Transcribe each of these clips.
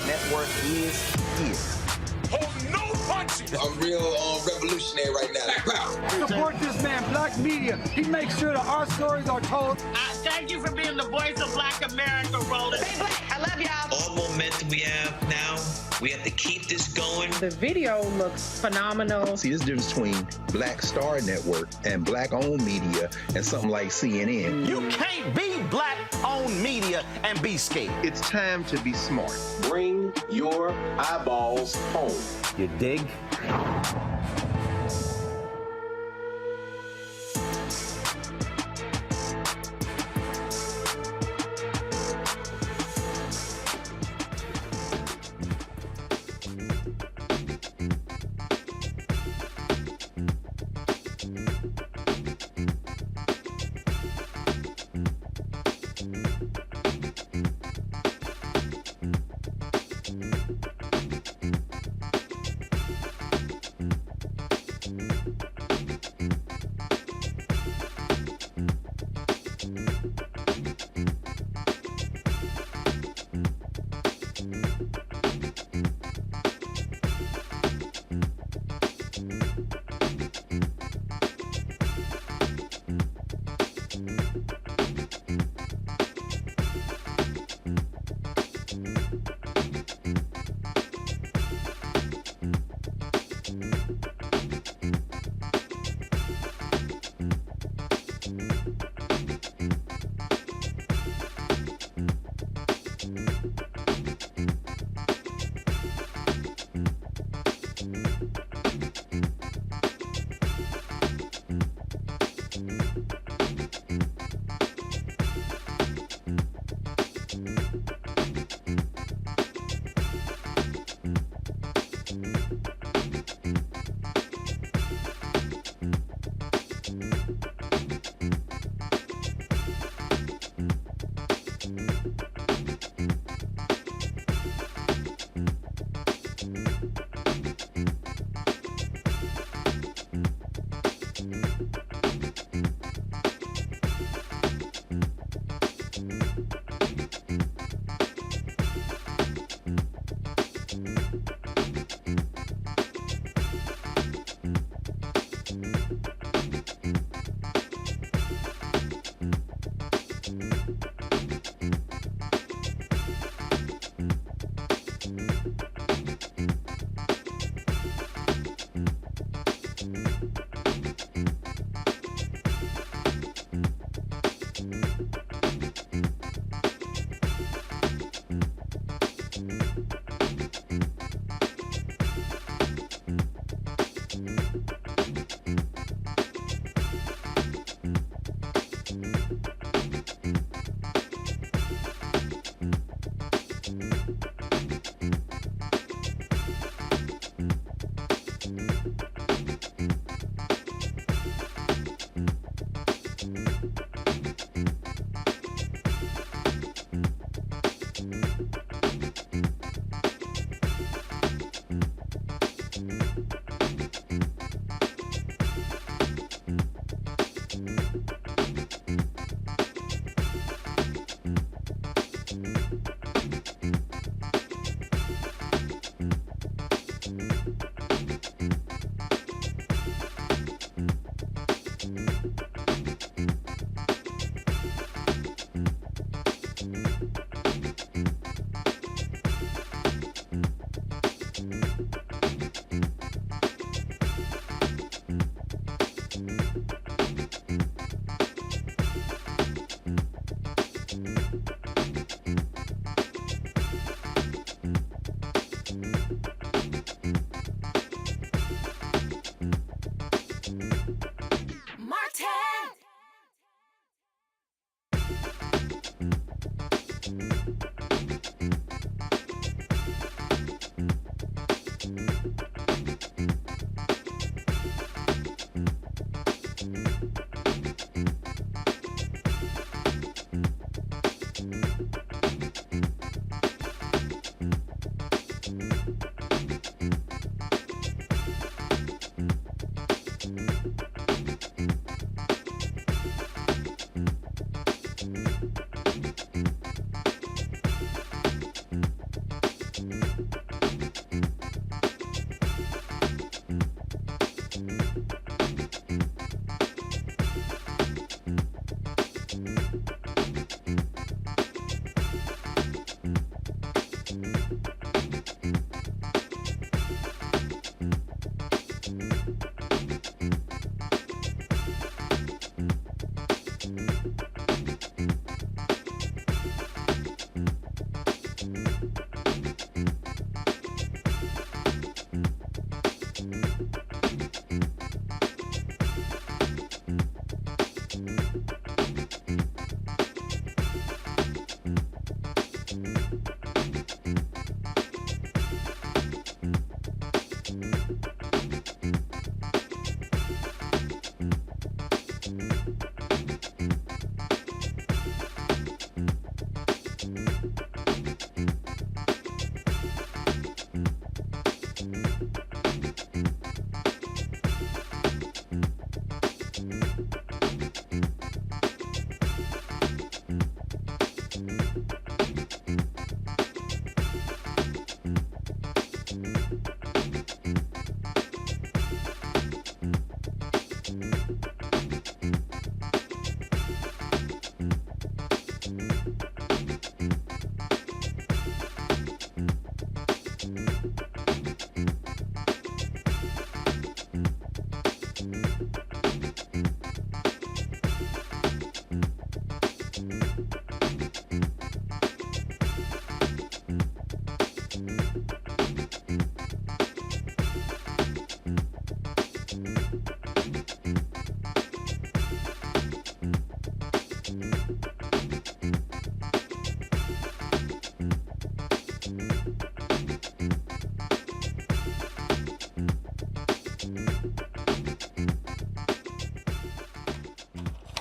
Network is here. Oh, no punches! I'm real revolutionary right now. Support this man, Black Media. He makes sure that our stories are told. Thank you for being the voice of Black America, Roland. Stay black. I love y'all. All momentum we have now, we have to keep this going. The video looks phenomenal. See, there's a difference between Black Star Network and Black-owned media and something like CNN. You can't be Black-owned media and be scared. It's time to be smart. Bring your eyeballs home. You dig?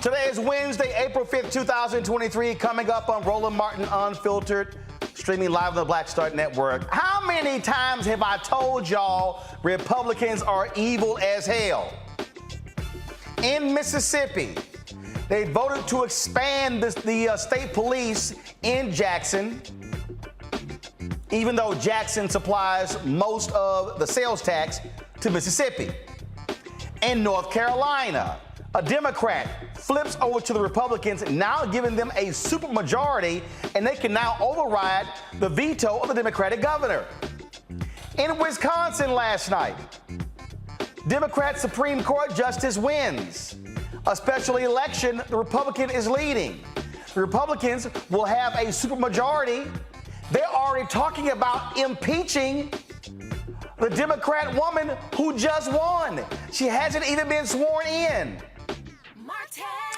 Today is Wednesday, April 5th, 2023. Coming up on Roland Martin Unfiltered, streaming live on the Black Start Network. How many times have I told y'all Republicans are evil as hell? In Mississippi, they voted to expand the state police in Jackson, even though Jackson supplies most of the sales tax to Mississippi. In North Carolina, a Democrat flips over to the Republicans, now giving them a supermajority, and they can now override the veto of the Democratic governor. In Wisconsin last night, Democrat Supreme Court justice wins. A special election, the Republican is leading. The Republicans will have a supermajority. They're already talking about impeaching the Democrat woman who just won. She hasn't even been sworn in.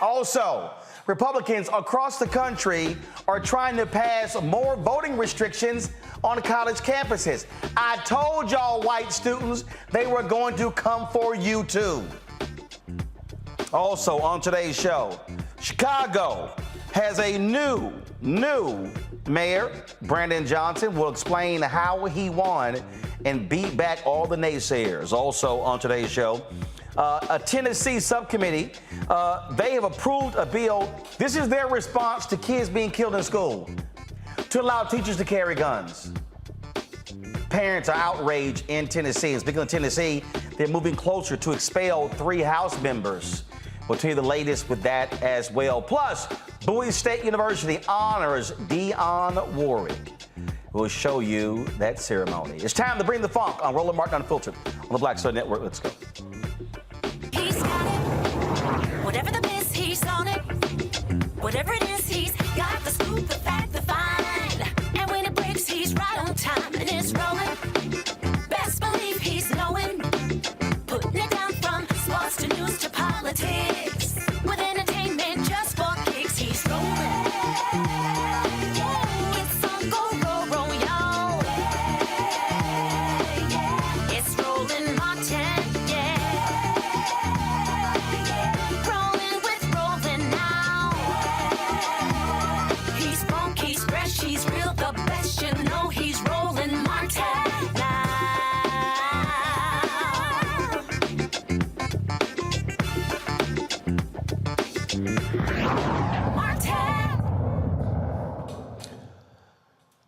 Also, Republicans across the country are trying to pass more voting restrictions on college campuses. I told y'all, white students, they were going to come for you too. Also on today's show, Chicago has a new Mayor Brandon Johnson will explain how he won and beat back all the naysayers. Also on today's show, a Tennessee subcommittee, they have approved a bill. This is their response to kids being killed in school, to allow teachers to carry guns. Parents are outraged in Tennessee. And speaking of Tennessee, they're moving closer to expel 3 House members. We'll tell you the latest with that as well. Plus, Bowie State University honors Dionne Warwick. We'll show you that ceremony. It's time to bring the funk on Roland Martin Unfiltered on the Black Star Network. Let's go. He's got it. Whatever the miss, he's on it. Whatever it is, he's got the scoop, the fact, the find. And when it breaks, he's right on time and it's rolling. Best believe he's knowing. Putting it down from sports to news to politics. With entertainment just for kicks, he's rolling. It's on go, y'all. It's Roland Martin, rolling with Roland now. He's funk, he's fresh, he's real, the best, you know he's Roland Martin now.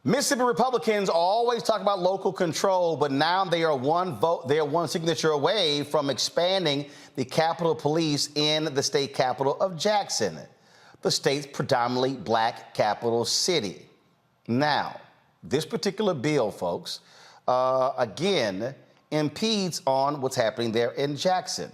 Mississippi Republicans always talk about local control, but now they are one signature away from expanding the Capitol Police in the state capital of Jackson, the state's predominantly black capital city. Now, this particular bill, folks, again, impedes on what's happening there in Jackson.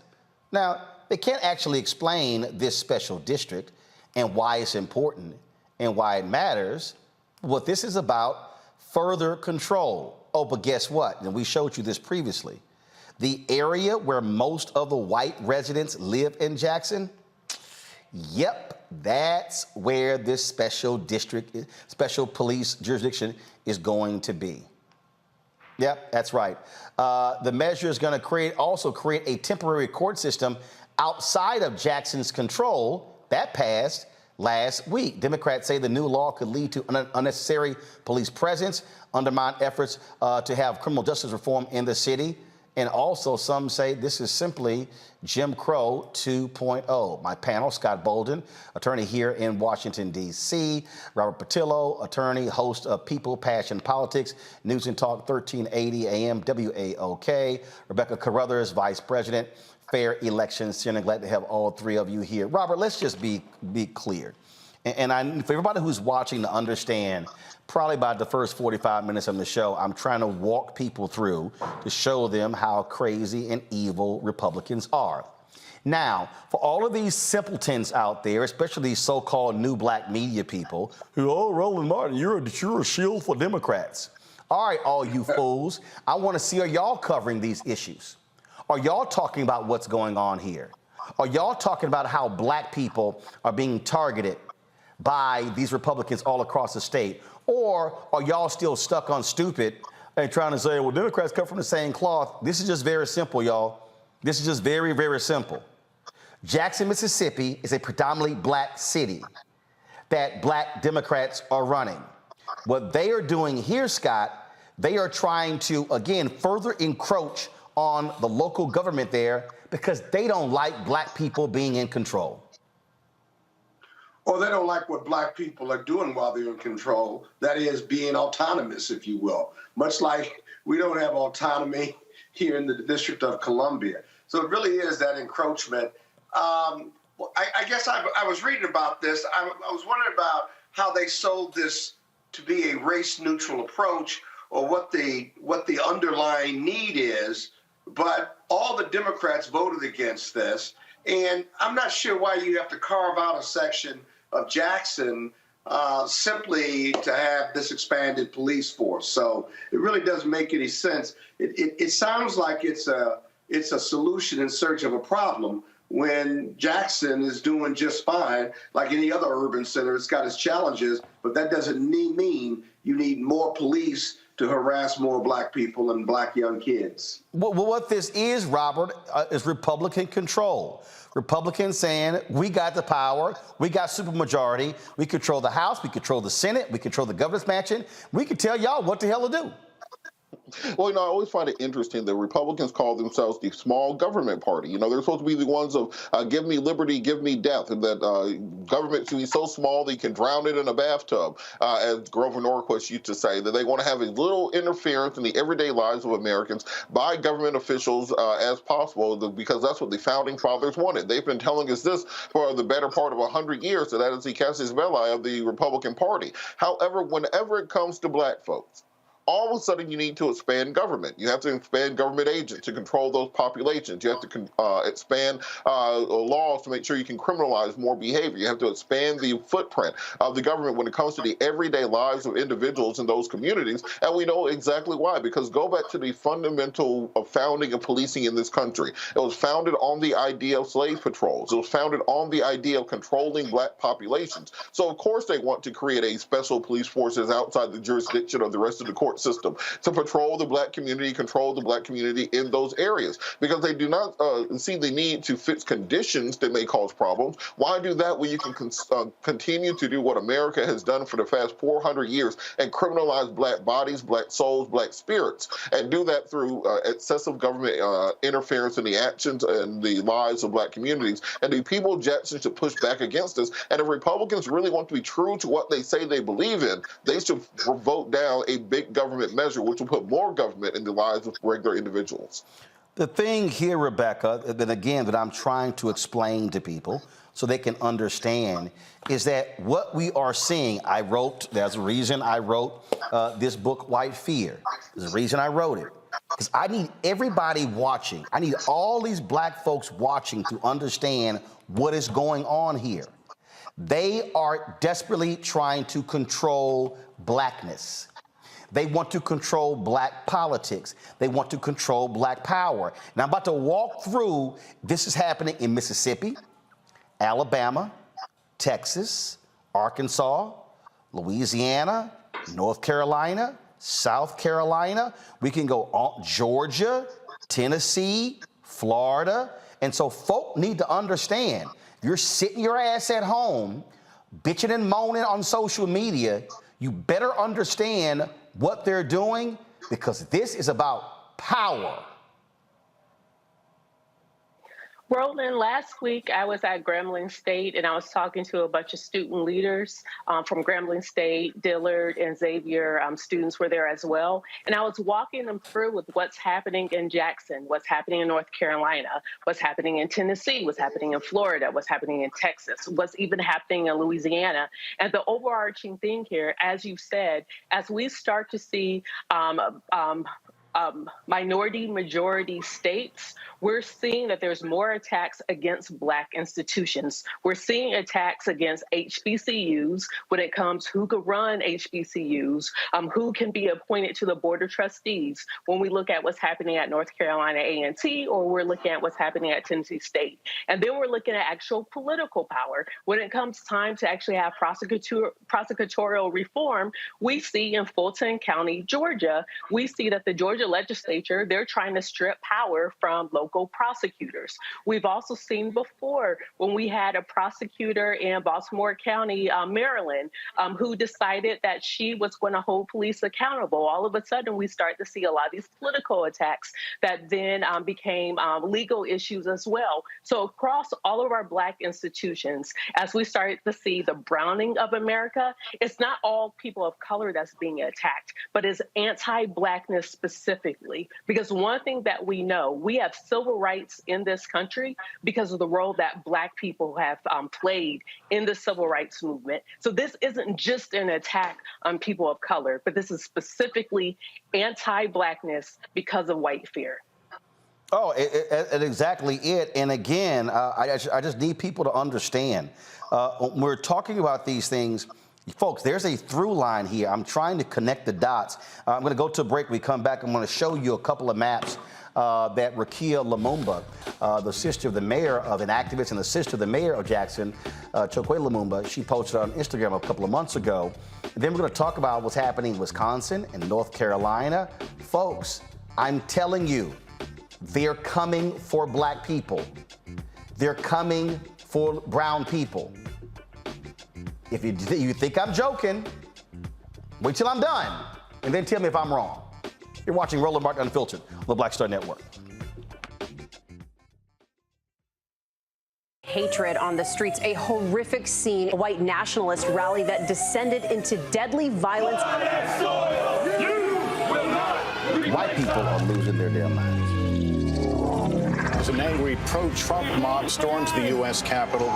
Now, they can't actually explain this special district and why it's important and why it matters. What this is about, further control. Oh, but guess what? And we showed you this previously. The area where most of the white residents live in Jackson, yep, that's where this special district, special police jurisdiction is going to be. Yep, that's right. The measure is going to also create a temporary court system outside of Jackson's control. That passed last week. Democrats say the new law could lead to unnecessary police presence, undermine efforts to have criminal justice reform in the city. And also some say this is simply Jim Crow 2.0. My panel, Scott Bolden, attorney here in Washington, D.C., Robert Patillo, attorney, host of People, Passion, Politics, News and Talk 1380 AM WAOK, Rebecca Carruthers, vice president, Fair Elections Center. Glad to have all 3 of you here. Robert, let's just be clear. And for everybody who's watching to understand, probably by the first 45 minutes of the show, I'm trying to walk people through to show them how crazy and evil Republicans are. Now, for all of these simpletons out there, especially these so-called new black media people who, oh, Roland Martin, you're a shield for Democrats. All right, all you fools, I want to see, are y'all covering these issues? Are y'all talking about what's going on here? Are y'all talking about how black people are being targeted by these Republicans all across the state? Or are y'all still stuck on stupid and trying to say, well, Democrats come from the same cloth? This is just very simple, y'all. This is just very, very simple. Jackson, Mississippi is a predominantly black city that black Democrats are running. What they are doing here, Scott, they are trying to, again, further encroach on the local government there because they don't like black people being in control. Or they don't like what black people are doing while they're in control. That is, being autonomous, if you will. Much like we don't have autonomy here in the District of Columbia. So it really is that encroachment. I guess I was reading about this. I was wondering about how they sold this to be a race-neutral approach, or what the underlying need is. But all the Democrats voted against this. And I'm not sure why you have to carve out a section of Jackson simply to have this expanded police force. So it really doesn't make any sense. It sounds like it's a solution in search of a problem when Jackson is doing just fine. Like any other urban center, it's got its challenges, but that doesn't mean you need more police to to harass more black people and black young kids. Well, what this is, Robert, is Republican control. Republicans saying, we got the power, we got supermajority, we control the House, we control the Senate, we control the governor's mansion, we can tell y'all what the hell to do. Well, I always find it interesting that Republicans call themselves the small government party. They're supposed to be the ones of give me liberty, give me death, and that government should be so small that you can drown it in a bathtub, as Grover Norquist used to say, that they want to have as little interference in the everyday lives of Americans by government officials as possible, because that's what the founding fathers wanted. They've been telling us this for the better part of 100 years, so that is the casus belli of the Republican Party. However, whenever it comes to black folks, all of a sudden you need to expand government. You have to expand government agents to control those populations. You have to expand laws to make sure you can criminalize more behavior. You have to expand the footprint of the government when it comes to the everyday lives of individuals in those communities. And we know exactly why, because go back to the fundamental founding of policing in this country. It was founded on the idea of slave patrols. It was founded on the idea of controlling black populations. So of course they want to create a special police forces outside the jurisdiction of the rest of the court system to patrol the black community, control the black community in those areas, because they do not see the need to fix conditions that may cause problems. Why do that when you can continue to do what America has done for the past 400 years and criminalize black bodies, black souls, black spirits, and do that through excessive government interference in the actions and the lives of black communities? And the people of Jackson should push back against this. And if Republicans really want to be true to what they say they believe in, they should vote down a big government measure, which will put more government in the lives of regular individuals. The thing here, Rebecca, that again, that I'm trying to explain to people so they can understand, is that what we are seeing, there's a reason I wrote this book, White Fear. There's a reason I wrote it. Because I need everybody watching. I need all these black folks watching to understand what is going on here. They are desperately trying to control blackness. They want to control black politics. They want to control black power. Now, I'm about to walk through, this is happening in Mississippi, Alabama, Texas, Arkansas, Louisiana, North Carolina, South Carolina. We can go on, Georgia, Tennessee, Florida. And so folk need to understand, you're sitting your ass at home, bitching and moaning on social media, you better understand what they're doing, because this is about power. Roland, last week I was at Grambling State and I was talking to a bunch of student leaders from Grambling State. Dillard and Xavier students were there as well. And I was walking them through with what's happening in Jackson, what's happening in North Carolina, what's happening in Tennessee, what's happening in Florida, what's happening in Texas, what's even happening in Louisiana. And the overarching thing here, as you said, as we start to see minority majority states, we're seeing that there's more attacks against black institutions. We're seeing attacks against HBCUs when it comes who could run HBCUs, who can be appointed to the board of trustees. When we look at what's happening at North Carolina A&T, or we're looking at what's happening at Tennessee State. And then we're looking at actual political power. When it comes time to actually have prosecutorial reform, we see in Fulton County, Georgia, we see that the Georgia legislature, they're trying to strip power from local prosecutors. We've also seen before when we had a prosecutor in Baltimore County, Maryland, who decided that she was going to hold police accountable. All of a sudden, we start to see a lot of these political attacks that then became legal issues as well. So across all of our black institutions, as we start to see the browning of America, it's not all people of color that's being attacked, but it's anti-blackness specifically. Because one thing that we know, we have civil rights in this country because of the role that black people have played in the civil rights movement. So this isn't just an attack on people of color, but this is specifically anti-blackness because of white fear. Oh, exactly it. And again, I just need people to understand. When we're talking about these things, Folks, there's a through line here. I'm trying to connect the dots. I'm going to go to a break. We come back. I'm going to show you a couple of maps that Rakia Lumumba, the sister of the mayor of an activist and the sister of the mayor of Jackson, Chokwe Lumumba, she posted on Instagram a couple of months ago. And then we're going to talk about what's happening in Wisconsin and North Carolina. Folks, I'm telling you, they're coming for black people. They're coming for brown people. If you think I'm joking, wait till I'm done, and then tell me if I'm wrong. You're watching Roland Martin Unfiltered on the Black Star Network. Hatred on the streets, a horrific scene, a white nationalist rally that descended into deadly violence. White people are losing their damn minds. As an angry pro-Trump mob storms the U.S. Capitol,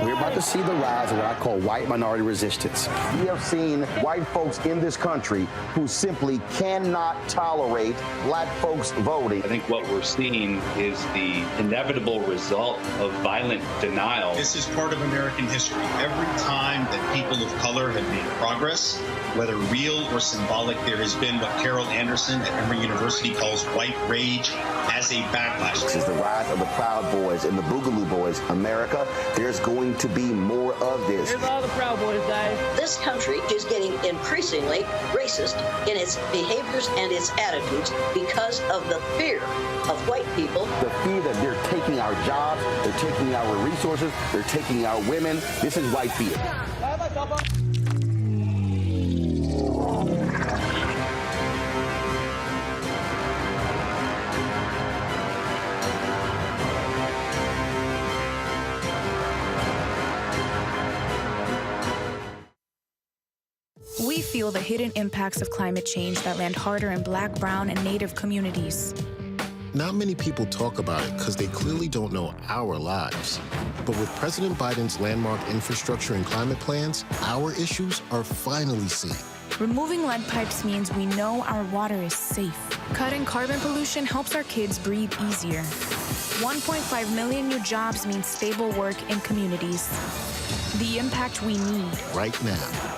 we're about to see the rise of what I call white minority resistance. We have seen white folks in this country who simply cannot tolerate black folks voting. I think what we're seeing is the inevitable result of violent denial. This is part of American history. Every time that people of color have made progress, whether real or symbolic, there has been what Carol Anderson at Emory University calls white rage as a backlash. This is the rise of the Proud Boys and the Boogaloo Boys. America, there's going to be more of this. Here's all the Proud Boys, guys. This country is getting increasingly racist in its behaviors and its attitudes because of the fear of white people. The fear that they're taking our jobs, they're taking our resources, they're taking our women. This is white fear. We feel the hidden impacts of climate change that land harder in Black, brown, and Native communities. Not many people talk about it because they clearly don't know our lives. But with President Biden's landmark infrastructure and climate plans, our issues are finally seen. Removing lead pipes means we know our water is safe. Cutting carbon pollution helps our kids breathe easier. 1.5 million new jobs means stable work in communities. The impact we need. Right now.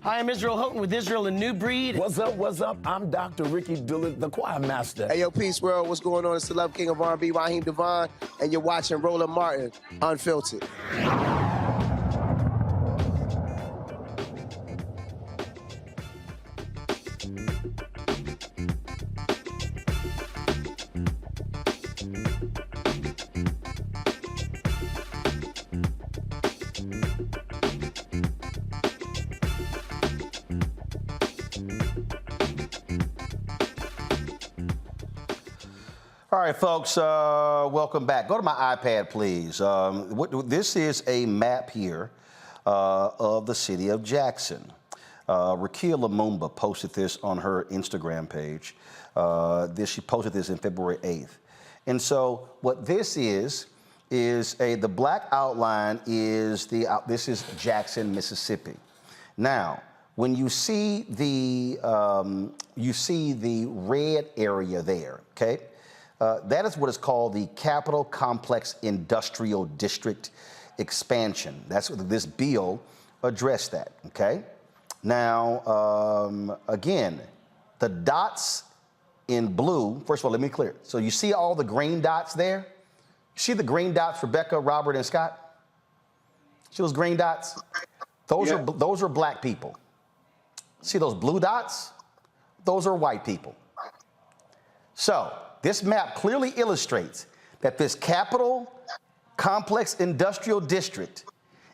Hi, I'm Israel Houghton with Israel, a New Breed. What's up, what's up? I'm Dr. Ricky Dillard, the choir master. Hey, yo, peace, world. What's going on? It's the Love King of R&B, Raheem Devon, and you're watching Roland Martin Unfiltered. All right, folks, welcome back. Go to my iPad, please. This is a map here of the city of Jackson. Rakia Lumumba posted this on her Instagram page. She posted this in February 8th. And so what this is the black outline is this is Jackson, Mississippi. Now, when you see the red area there, okay? That is what is called the Capital Complex Industrial District Expansion. That's what this bill addressed that, okay? Now, again, the dots in blue, first of all, let me clear it. So you see all the green dots there? You see the green dots, Rebecca, Robert, and Scott? See those green dots? Those are black people. See those blue dots? Those are white people. So, this map clearly illustrates that this Capital Complex Industrial District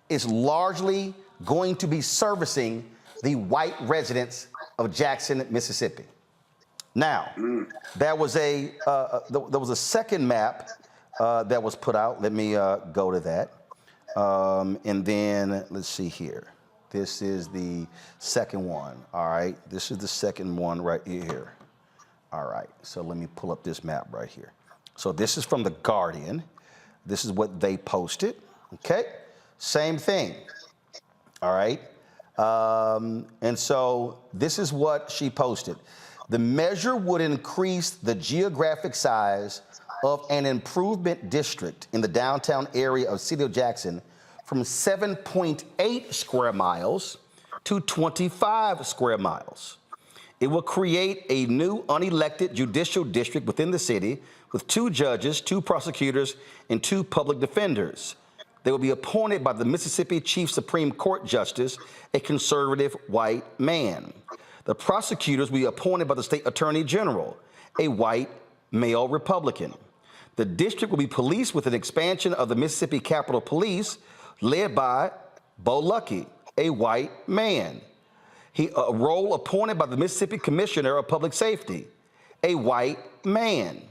is largely going to be servicing the white residents of Jackson, Mississippi. Now, there was a second map that was put out. Let me go to that. And then, let's see here. This is the second one, all right? This is the second one right here. All right, so let me pull up this map right here. So this is from The Guardian. This is what they posted, okay? Same thing, all right? And so this is what she posted. The measure would increase the geographic size of an improvement district in the downtown area of City of Jackson from 7.8 square miles to 25 square miles. It will create a new unelected judicial district within the city with 2 judges, 2 prosecutors, and 2 public defenders. They will be appointed by the Mississippi Chief Supreme Court Justice, a conservative white man. The prosecutors will be appointed by the state attorney general, a white male Republican. The district will be policed with an expansion of the Mississippi Capitol Police led by Bo Luckey, a white man. A role appointed by the Mississippi Commissioner of Public Safety, a white man.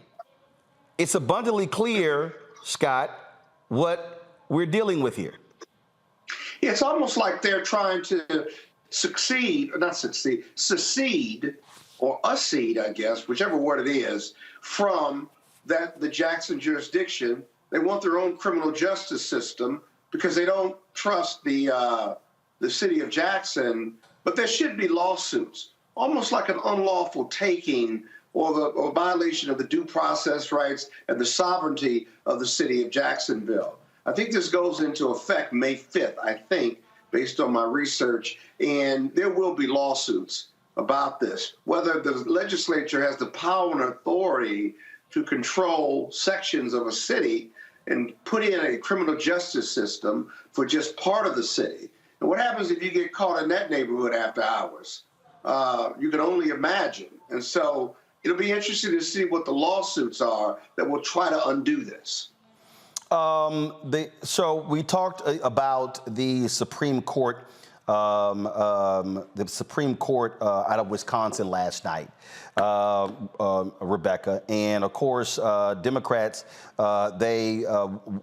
It's abundantly clear, Scott, what we're dealing with here. It's almost like they're trying to secede or accede, I guess, whichever word it is, from the Jackson jurisdiction. They want their own criminal justice system because they don't trust the city of Jackson. But there should be lawsuits, almost like an unlawful taking or violation of the due process rights and the sovereignty of the city of Jacksonville. I think this goes into effect May 5th, I think, based on my research, and there will be lawsuits about this. Whether the legislature has the power and authority to control sections of a city and put in a criminal justice system for just part of the city. And what happens if you get caught in that neighborhood after hours? You can only imagine. And so it'll be interesting to see what the lawsuits are that will try to undo this. So we talked about the Supreme Court, out of Wisconsin last night, Rebecca, and of course Democrats they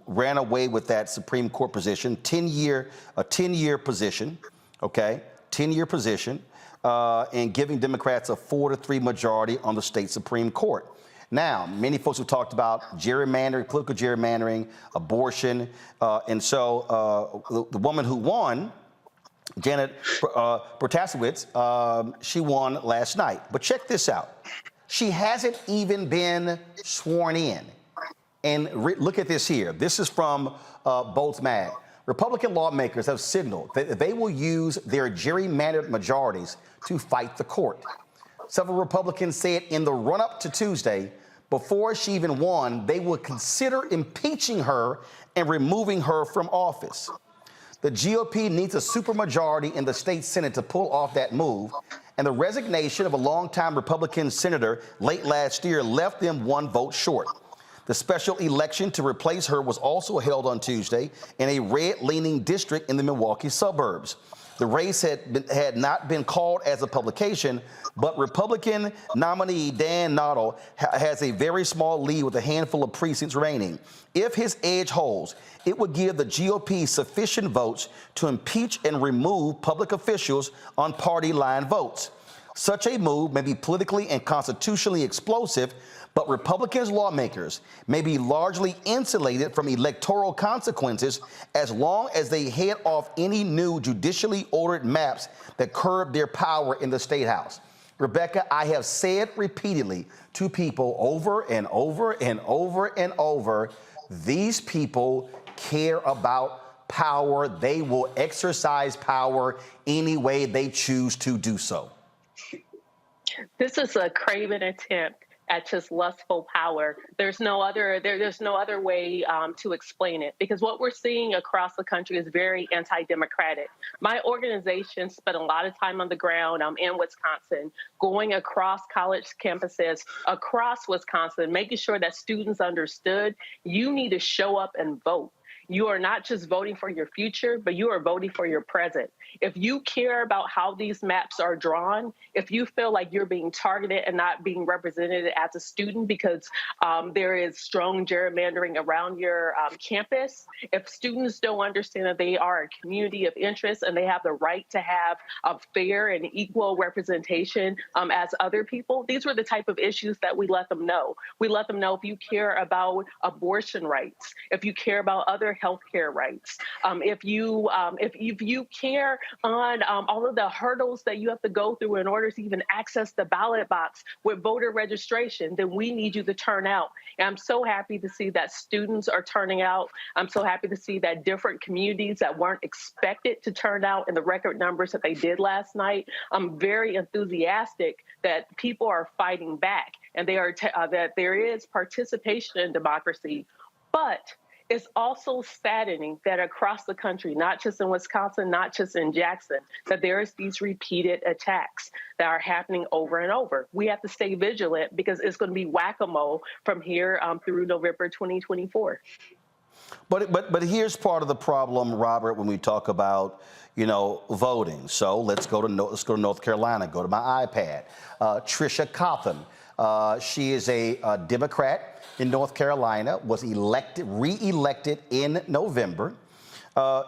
ran away with that Supreme Court position, 10-year position, okay, 10-year position, and giving Democrats a 4-3 majority on the state Supreme Court. Now, many folks have talked about gerrymandering, political gerrymandering, abortion, and so the woman who won, Janet Protasiewicz, she won last night. But check this out. She hasn't even been sworn in. And look at this here. This is from Bolts Mag. Republican lawmakers have signaled that they will use their gerrymandered majorities to fight the court. Several Republicans said in the run-up to Tuesday, before she even won, they would consider impeaching her and removing her from office. The GOP needs a supermajority in the state Senate to pull off that move, and the resignation of a longtime Republican senator late last year left them 1 vote short. The special election to replace her was also held on Tuesday in a red-leaning district in the Milwaukee suburbs. The race had not been called as a publication, but Republican nominee Dan Noddle has a very small lead with a handful of precincts remaining. If his edge holds, it would give the GOP sufficient votes to impeach and remove public officials on party line votes. Such a move may be politically and constitutionally explosive, but Republicans lawmakers may be largely insulated from electoral consequences as long as they head off any new judicially ordered maps that curb their power in the State House. Rebecca, I have said repeatedly to people over and over and over and over, these people care about power. They will exercise power any way they choose to do so. This is a craven attempt at just lustful power. There's no other way to explain it, because what we're seeing across the country is very anti-democratic. My organization spent a lot of time on the ground in Wisconsin, going across college campuses across Wisconsin, making sure that students understood you need to show up and vote. You are not just voting for your future, but you are voting for your present. If you care about how these maps are drawn, if you feel like you're being targeted and not being represented as a student because there is strong gerrymandering around your campus, if students don't understand that they are a community of interest and they have the right to have a fair and equal representation as other people, these were the type of issues that we let them know. We let them know if you care about abortion rights, if you care about other health care rights, if you care on all of the hurdles that you have to go through in order to even access the ballot box with voter registration, then we need you to turn out. And I'm so happy to see that students are turning out. I'm so happy to see that different communities that weren't expected to turn out in the record numbers that they did last night. I'm very enthusiastic that people are fighting back and they are that there is participation in democracy. But it's also saddening that across the country, not just in Wisconsin, not just in Jackson, that there's these repeated attacks that are happening over and over. We have to stay vigilant because it's going to be whack-a-mole from here through November 2024. But here's part of the problem, Robert, when we talk about, voting. So let's go to North Carolina. Go to my iPad. Tricia Cotham. She is a Democrat in North Carolina, was re-elected in November.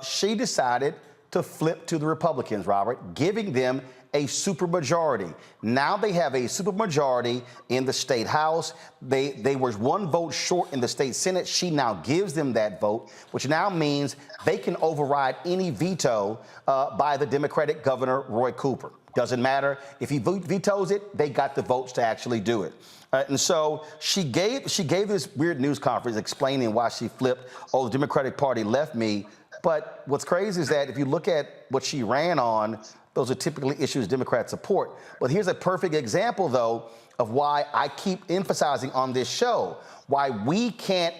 She decided to flip to the Republicans, Robert, giving them a supermajority. Now they have a supermajority in the state house. They were one vote short in the state Senate. She now gives them that vote, which now means they can override any veto by the Democratic governor, Roy Cooper. Doesn't matter. If he vetoes it, they got the votes to actually do it. And so she gave this weird news conference explaining why she flipped. Oh, the Democratic Party left me. But what's crazy is that if you look at what she ran on, those are typically issues Democrats support. But here's a perfect example, though, of why I keep emphasizing on this show why we can't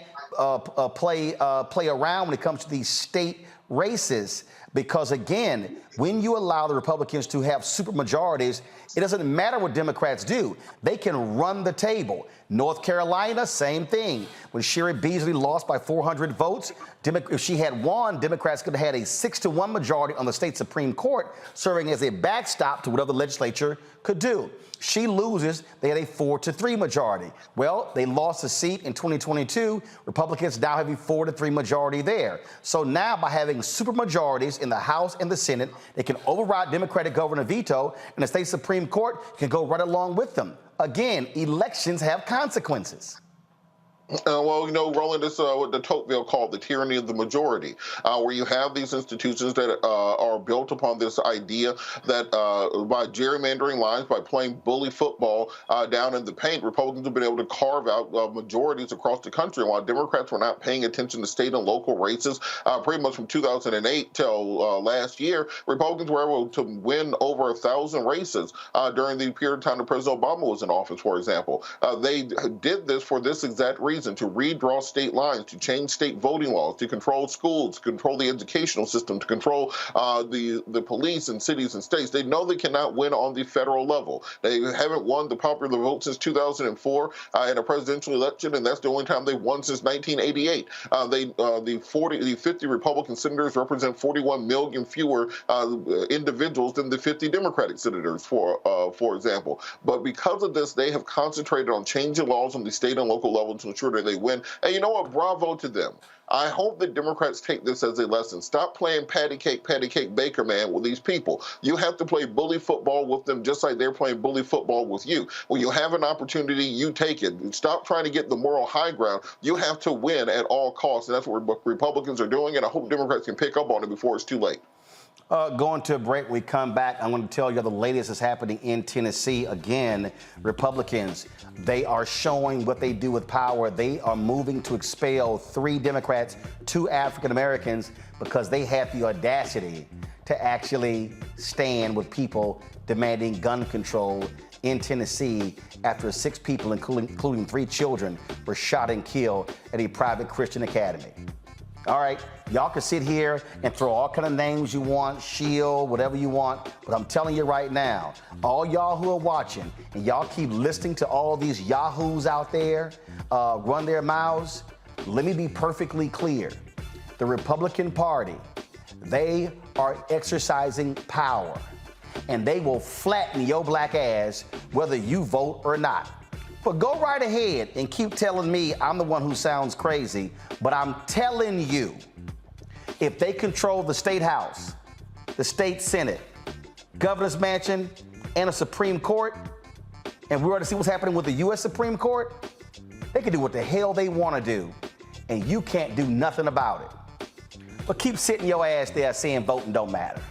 play around when it comes to these state races. Because, again, when you allow the Republicans to have supermajorities, it doesn't matter what Democrats do. They can run the table. North Carolina, same thing. When Sherry Beasley lost by 400 votes, if she had won, Democrats could have had a 6-1 majority on the state Supreme Court, serving as a backstop to whatever the legislature could do. She loses, they had a 4-3 majority. Well, they lost a seat in 2022. Republicans now have a 4-3 majority there. So now by having supermajorities in the House and the Senate, they can override Democratic governor veto, and the state Supreme Court can go right along with them. Again, elections have consequences. Roland, it's what de Tocqueville called the tyranny of the majority, where you have these institutions that are built upon this idea that by gerrymandering lines, by playing bully football down in the paint, Republicans have been able to carve out majorities across the country. While Democrats were not paying attention to state and local races, pretty much from 2008 till last year, Republicans were able to win over 1,000 races during the period of time that President Obama was in office, for example. They did this for this exact reason, to redraw state lines, to change state voting laws, to control schools, to control the educational system, to control the police in cities and states. They know they cannot win on the federal level. They haven't won the popular vote since 2004 in a presidential election, and that's the only time they've won since 1988. The 50 Republican senators represent 41 million fewer individuals than the 50 Democratic senators, for example. But because of this, they have concentrated on changing laws on the state and local level to ensure that they win. And you know what? Bravo to them. I hope that Democrats take this as a lesson. Stop playing patty cake, baker man with these people. You have to play bully football with them just like they're playing bully football with you. When you have an opportunity, you take it. Stop trying to get the moral high ground. You have to win at all costs, and that's what Republicans are doing, and I hope Democrats can pick up on it before it's too late. Going to a break, we come back. I'm going to tell you the latest is happening in Tennessee. Again, Republicans, they are showing what they do with power. They are moving to expel 3 Democrats, 2 African Americans, because they had the audacity to actually stand with people demanding gun control in Tennessee after 6 people, including 3 children, were shot and killed at a private Christian academy. All right, y'all can sit here and throw all kind of names you want, shield, whatever you want, but I'm telling you right now, all y'all who are watching and y'all keep listening to all these yahoos out there run their mouths, let me be perfectly clear. The Republican Party, they are exercising power, and they will flatten your black ass whether you vote or not. But go right ahead and keep telling me I'm the one who sounds crazy, but I'm telling you, if they control the state house, the state senate, governor's mansion, and a Supreme Court, and we already see what's happening with the U.S. Supreme Court, they can do what the hell they want to do, and you can't do nothing about it. But keep sitting your ass there saying voting don't matter.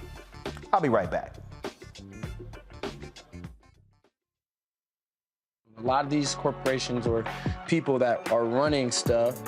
I'll be right back. A lot of these corporations or people that are running stuff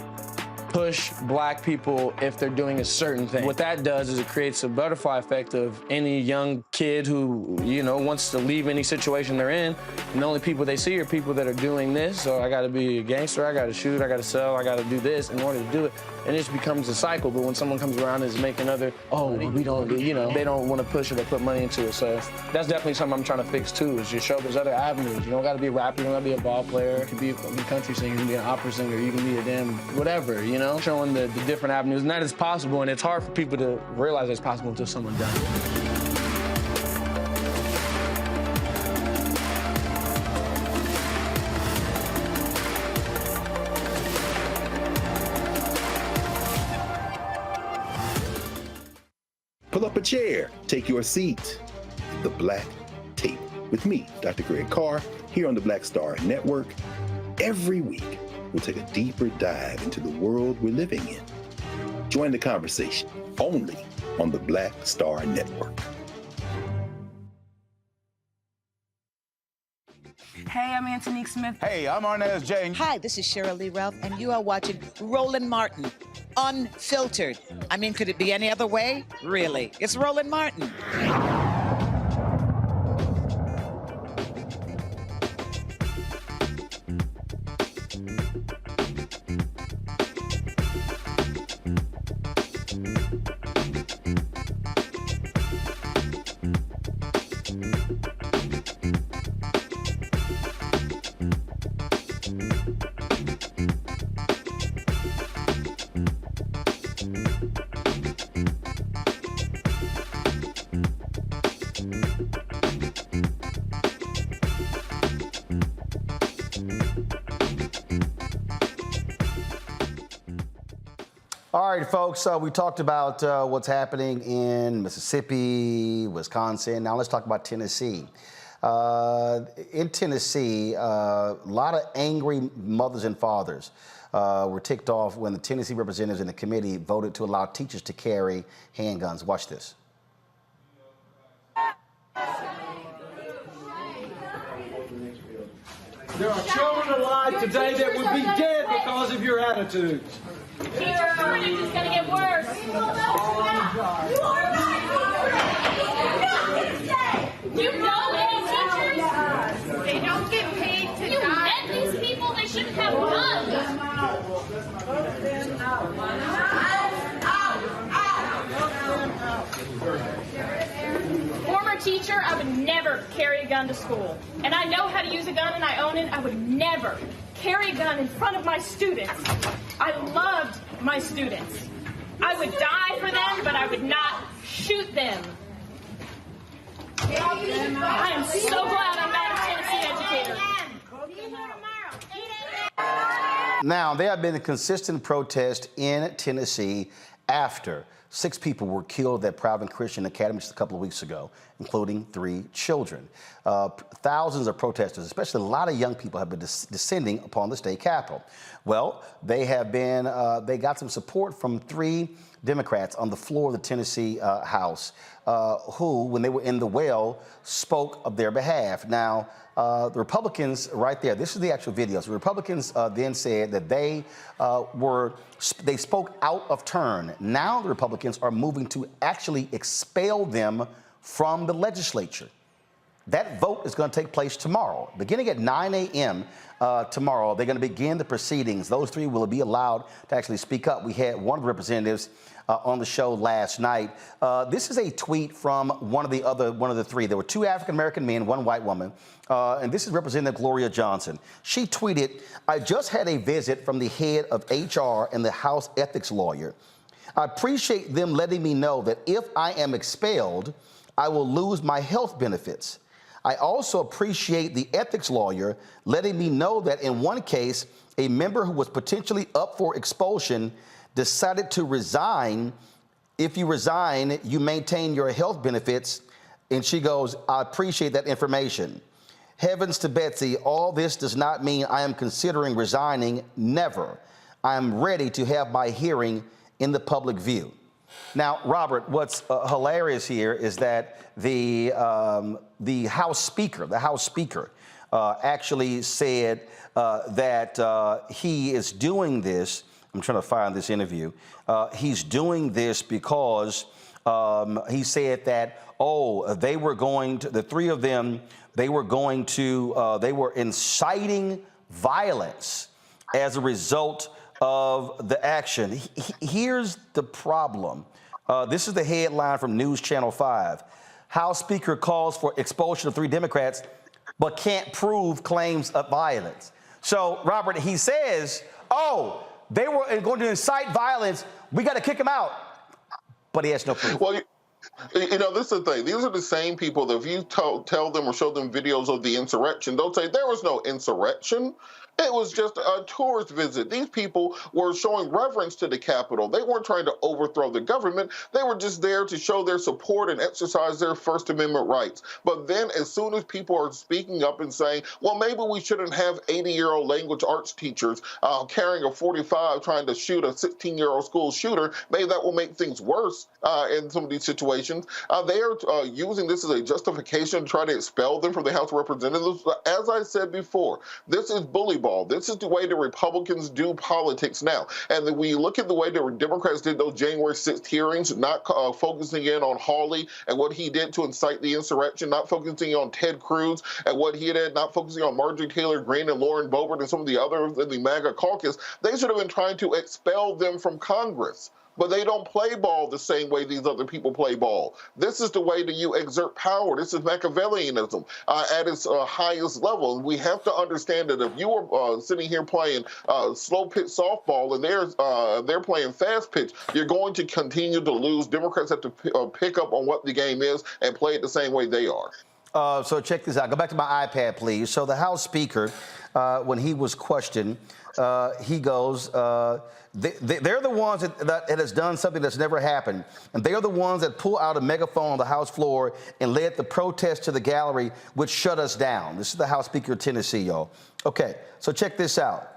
push black people if they're doing a certain thing. What that does is it creates a butterfly effect of any young kid who, you know, wants to leave any situation they're in, and the only people they see are people that are doing this. So I gotta be a gangster, I gotta shoot, I gotta sell, I gotta do this in order to do it. And it just becomes a cycle. But when someone comes around and is making other, oh, we don't, you know, they don't want to push it or put money into it. So that's definitely something I'm trying to fix too, is just show there's other avenues. You don't gotta be a rapper, you don't gotta be a ball player, you can be a country singer, you can be an opera singer, you can be a damn whatever, you know? Showing the different avenues, and that is possible, and it's hard for people to realize it's possible until someone does it. Pull up a chair, take your seat. The Black Tape with me, Dr. Greg Carr, here on the Black Star Network. Every week, we'll take a deeper dive into the world we're living in. Join the conversation only on the Black Star Network. Hey, I'm Antonique Smith. Hey, I'm Arnaz J. Hi, this is Cheryl Lee Ralph, and you are watching Roland Martin, Unfiltered. I mean, could it be any other way? Really? It's Roland Martin. All right, folks, we talked about what's happening in Mississippi, Wisconsin. Now let's talk about Tennessee. In Tennessee, a lot of angry mothers and fathers were ticked off when the Tennessee representatives in the committee voted to allow teachers to carry handguns. Watch this. There are children alive today that would be dead because of your attitudes. Teacher shortage is going to get worse. You know any teachers? They don't get paid to die. You met these people, they shouldn't have guns. Former teacher, I would never carry a gun to school. And I know how to use a gun and I own it. I would never carry a gun in front of my students. I loved my students. I would die for them, but I would not shoot them. I am so glad I'm not a Tennessee educator. Now, there have been a consistent protest in Tennessee after 6 people were killed at Providence Christian Academy just a couple of weeks ago, including 3 children. Thousands of protesters, especially a lot of young people, have been descending upon the state capitol. Well, they have been, they got some support from 3 Democrats on the floor of the Tennessee House who, when they were in the well, spoke of their behalf. Now, the Republicans right there, this is the actual videos. The Republicans then said that they spoke out of turn. Now the Republicans are moving to actually expel them from the legislature. That vote is going to take place tomorrow. Beginning at 9 a.m. Tomorrow, they're going to begin the proceedings. Those 3 will be allowed to actually speak up. We had one of the representatives on the show last night. This is a tweet from one of the 3. There were 2 African-American men, 1 white woman, and this is Representative Gloria Johnson. She tweeted, "I just had a visit from the head of HR and the House ethics lawyer. I appreciate them letting me know that if I am expelled, I will lose my health benefits. I also appreciate the ethics lawyer letting me know that in one case, a member who was potentially up for expulsion decided to resign. If you resign, you maintain your health benefits." And she goes, "I appreciate that information. Heavens to Betsy, all this does not mean I am considering resigning. Never. I am ready to have my hearing in the public view." Now, Robert, what's hilarious here is that the House Speaker, actually said that he is doing this. I'm trying to find this interview. He's doing this because he said that, they were going to, the three of them, they were inciting violence as a result of the action. Here's the problem. This is the headline from News Channel 5. House Speaker calls for expulsion of 3 Democrats, but can't prove claims of violence. So, Robert, he says, they were going to incite violence. We got to kick them out. But he has no proof. Well, this is the thing. These are the same people that if you tell them or show them videos of the insurrection, they'll say there was no insurrection. It was just a tourist visit. These people were showing reverence to the Capitol. They weren't trying to overthrow the government. They were just there to show their support and exercise their First Amendment rights. But then as soon as people are speaking up and saying, well, maybe we shouldn't have 80-year-old language arts teachers carrying a .45 trying to shoot a 16-year-old school shooter, maybe that will make things worse in some of these situations. They are using this as a justification to try to expel them from the House of Representatives. As I said before, this is bully ball. This is the way the Republicans do politics now. And then when you look at the way the Democrats did those January 6th hearings, not focusing in on Hawley and what he did to incite the insurrection, not focusing on Ted Cruz and what he did, not focusing on Marjorie Taylor Greene and Lauren Boebert and some of the others in the MAGA caucus, they should have been trying to expel them from Congress. But they don't play ball the same way these other people play ball. This is the way that you exert power. This is Machiavellianism at its highest level. And we have to understand that if you are sitting here playing slow pitch softball and they're playing fast pitch, you're going to continue to lose. Democrats have to pick up on what the game is and play it the same way they are. So check this out. Go back to my iPad, please. So the House Speaker, when he was questioned, he goes, they're the ones that has done something that's never happened. And they are the ones that pull out a megaphone on the House floor and led the protest to the gallery, which shut us down. This is the House Speaker of Tennessee, y'all. Okay, so check this out.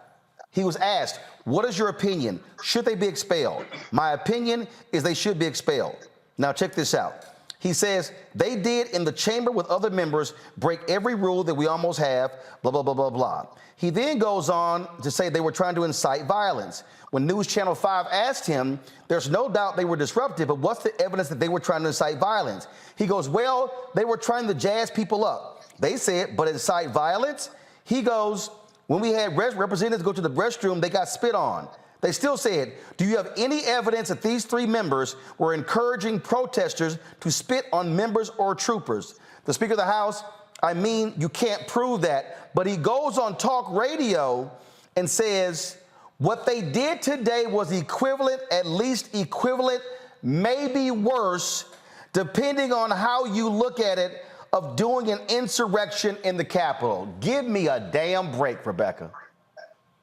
He was asked, what is your opinion? Should they be expelled? My opinion is they should be expelled. Now check this out. He says, they did in the chamber with other members break every rule that we almost have, blah, blah, blah, blah, blah. He then goes on to say they were trying to incite violence. When News Channel 5 asked him, there's no doubt they were disruptive, but what's the evidence that they were trying to incite violence? He goes, well, they were trying to jazz people up. They said, but incite violence? He goes, when we had representatives go to the restroom, they got spit on. They still said, do you have any evidence that these 3 members were encouraging protesters to spit on members or troopers? The Speaker of the House, I mean, you can't prove that. But he goes on talk radio and says, what they did today was equivalent, at least equivalent, maybe worse, depending on how you look at it, of doing an insurrection in the Capitol. Give me a damn break, Rebecca.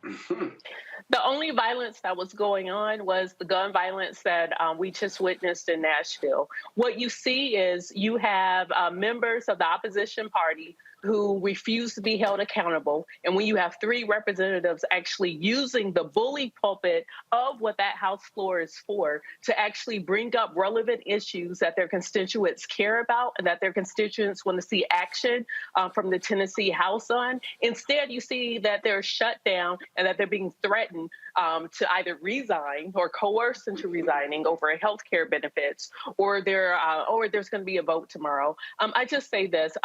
The only violence that was going on was the gun violence that we just witnessed in Nashville. What you see is you have members of the opposition party who refuse to be held accountable. And when you have 3 representatives actually using the bully pulpit of what that House floor is for to actually bring up relevant issues that their constituents care about and that their constituents want to see action from the Tennessee House on, instead you see that they're shut down and that they're being threatened to either resign or coerced into resigning over health care benefits, or there's going to be a vote tomorrow. I just say this,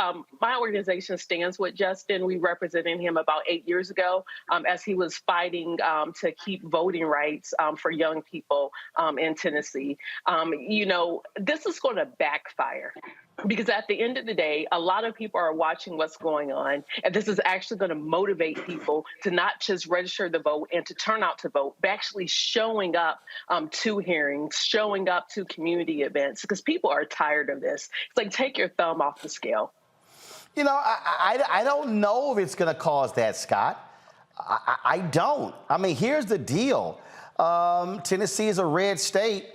my organization stands with Justin. We represented him about 8 years ago as he was fighting to keep voting rights for young people in Tennessee. This is going to backfire. Because at the end of the day, a lot of people are watching what's going on, and this is actually going to motivate people to not just register to vote and to turn out to vote, but actually showing up to hearings, showing up to community events, because people are tired of this. It's like, take your thumb off the scale. I don't know if it's going to cause that, Scott. I don't. I mean, here's the deal. Tennessee is a red state.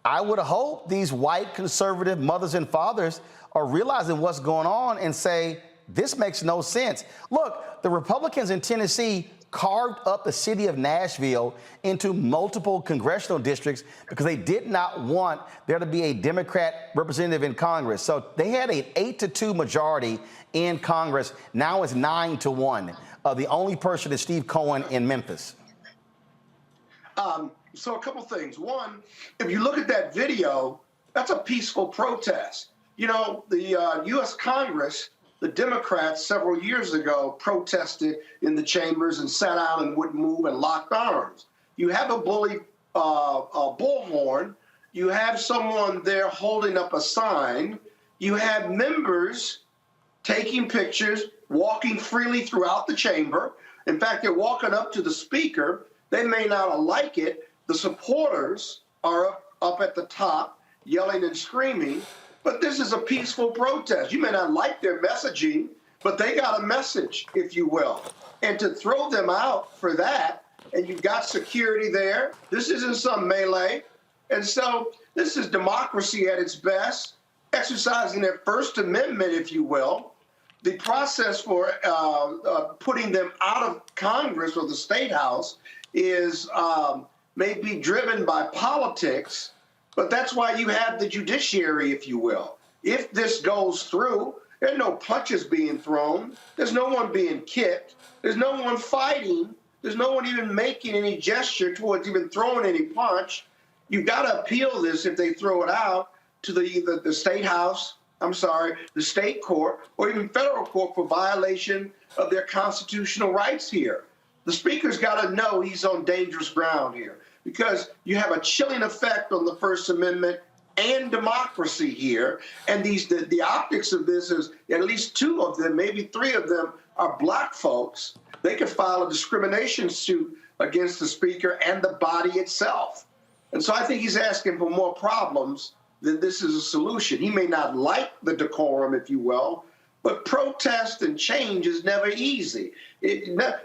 I would hope these white conservative mothers and fathers are realizing what's going on and say, this makes no sense. Look, the Republicans in Tennessee carved up the city of Nashville into multiple congressional districts because they did not want there to be a Democrat representative in Congress. So they had an 8-2 majority in Congress. Now it's 9-1. The only person is Steve Cohen in Memphis. So a couple things. One, if you look at that video, that's a peaceful protest. You know, the U.S. Congress, the Democrats several years ago protested in the chambers and sat out and wouldn't move and locked arms. You have a bully bullhorn. You have someone there holding up a sign. You have members taking pictures, walking freely throughout the chamber. In fact, they're walking up to the speaker. They may not like it. The supporters are up at the top yelling and screaming. But this is a peaceful protest. You may not like their messaging, but they got a message, if you will. And to throw them out for that, and you've got security there, this isn't some melee. And so this is democracy at its best, exercising their First Amendment, if you will. The process for putting them out of Congress or the State House is maybe driven by politics. But that's why you have the judiciary, if you will. If this goes through, there's no punches being thrown. There's no one being kicked. There's no one fighting. There's no one even making any gesture towards even throwing any punch. You've got to appeal this if they throw it out to either the State House, the state court, or even federal court for violation of their constitutional rights here. The Speaker's got to know he's on dangerous ground here, because you have a chilling effect on the First Amendment and democracy here. And the optics of this is at least 2 of them, maybe 3 of them, are black folks. They could file a discrimination suit against the Speaker and the body itself. And so I think he's asking for more problems than this is a solution. He may not like the decorum, if you will, but protest and change is never easy.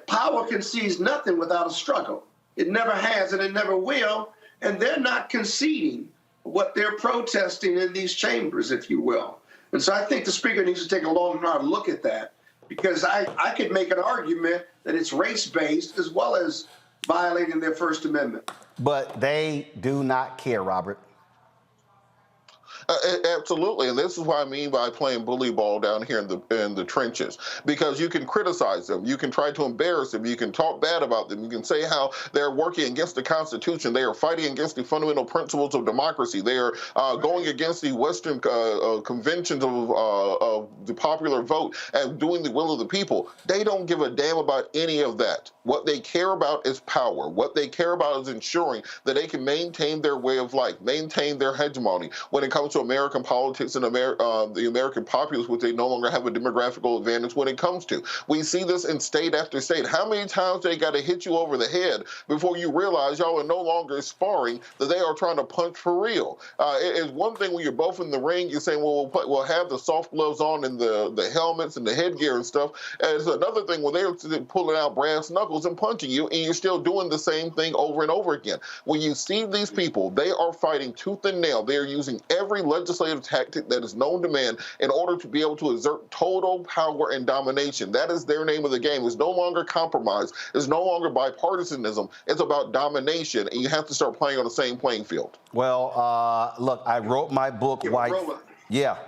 Power concedes nothing without a struggle. It never has and it never will. And they're not conceding what they're protesting in these chambers, if you will. And so I think the Speaker needs to take a long, hard look at that, because I could make an argument that it's race-based as well as violating their First Amendment. But they do not care, Robert. Absolutely, and this is what I mean by playing bully ball down here in the trenches, because you can criticize them, you can try to embarrass them, you can talk bad about them, you can say how they're working against the Constitution, they are fighting against the fundamental principles of democracy, they are going against the Western conventions of the popular vote and doing the will of the people. They don't give a damn about any of that. What they care about is power. What they care about is ensuring that they can maintain their way of life, maintain their hegemony when it comes to American politics and the American populace, which they no longer have a demographical advantage when it comes to. We see this in state after state. How many times they got to hit you over the head before you realize y'all are no longer sparring, that they are trying to punch for real? It's one thing when you're both in the ring, you're saying, well, we'll have the soft gloves on and the helmets and the headgear and stuff. And it's another thing when they're pulling out brass knuckles and punching you, and you're still doing the same thing over and over again. When you see these people, they are fighting tooth and nail. They are using every legislative tactic that is known to man in order to be able to exert total power and domination. That is their name of the game. It's no longer compromise. It's no longer bipartisanism. It's about domination, and you have to start playing on the same playing field. Well, look, I wrote my book, White. Roland. Yeah,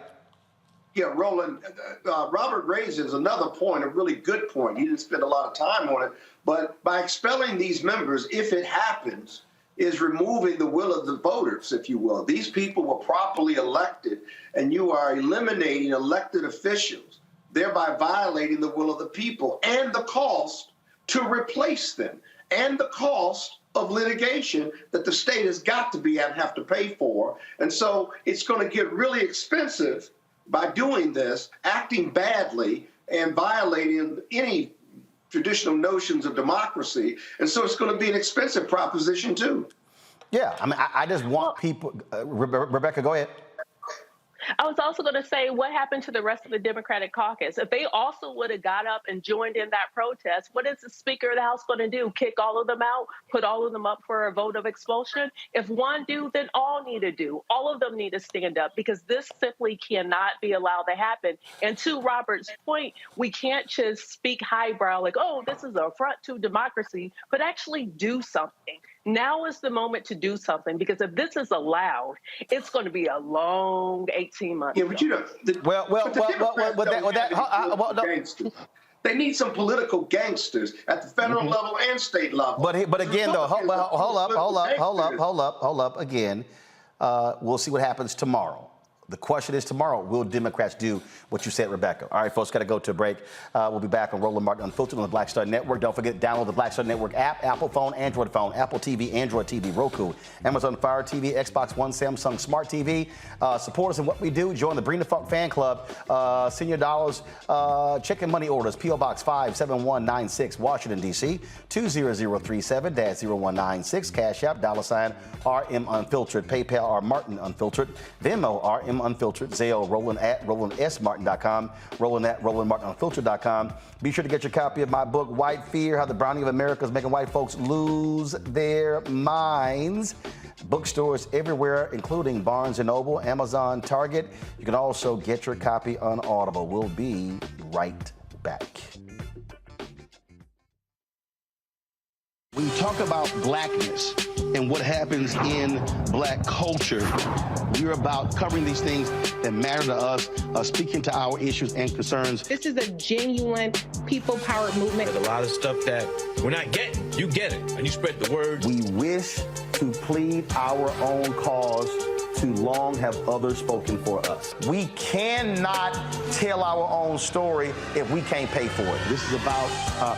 Roland, Robert raises another point, a really good point. He didn't spend a lot of time on it, but by expelling these members, if it happens, is removing the will of the voters, if you will. These people were properly elected, and you are eliminating elected officials, thereby violating the will of the people, and the cost to replace them, and the cost of litigation that the state has got to have to pay for. And so it's going to get really expensive by doing this, acting badly, and violating any traditional notions of democracy. And so it's going to be an expensive proposition, too. Yeah, I mean, I just want people. Rebecca, go ahead. I was also going to say, what happened to the rest of the Democratic caucus? If they also would have got up and joined in that protest, what is the Speaker of the House going to do? Kick all of them out? Put all of them up for a vote of expulsion? If one do, then all need to do. All of them need to stand up, because this simply cannot be allowed to happen. And to Robert's point, we can't just speak highbrow like, oh, this is an affront to democracy, but actually do something. Now is the moment to do something, because if this is allowed, it's going to be a long 18 months. Yeah, but you know, they need some political gangsters at the federal level and state level. But again, though, hold up. Again, we'll see what happens tomorrow. The question is tomorrow, will Democrats do what you said, Rebecca? All right, folks, got to go to a break. We'll be back on Roland Martin Unfiltered on the Black Star Network. Don't forget, download the Black Star Network app, Apple phone, Android phone, Apple TV, Android TV, Roku, Amazon Fire TV, Xbox One, Samsung Smart TV. Support us in what we do. Join the Bring the Funk fan club. Senior dollars, check and money orders, P.O. Box 57196, Washington, D.C., 20037-0196. Cash App, $RM Unfiltered. PayPal, R Martin Unfiltered. Venmo, RM Unfiltered. Zelle, Roland at RolandSMartin.com. Roland at RolandMartinUnfiltered.com. Be sure to get your copy of my book, White Fear, How the Browning of America is Making White Folks Lose Their Minds. Bookstores everywhere, including Barnes & Noble, Amazon, Target. You can also get your copy on Audible. We'll be right back. When you talk about blackness and what happens in black culture, we're about covering these things that matter to us, speaking to our issues and concerns. This is a genuine people-powered movement. There's a lot of stuff that we're not getting. You get it, and you spread the word. We wish to plead our own cause. Too long have others spoken for us. We cannot tell our own story if we can't pay for it. This is about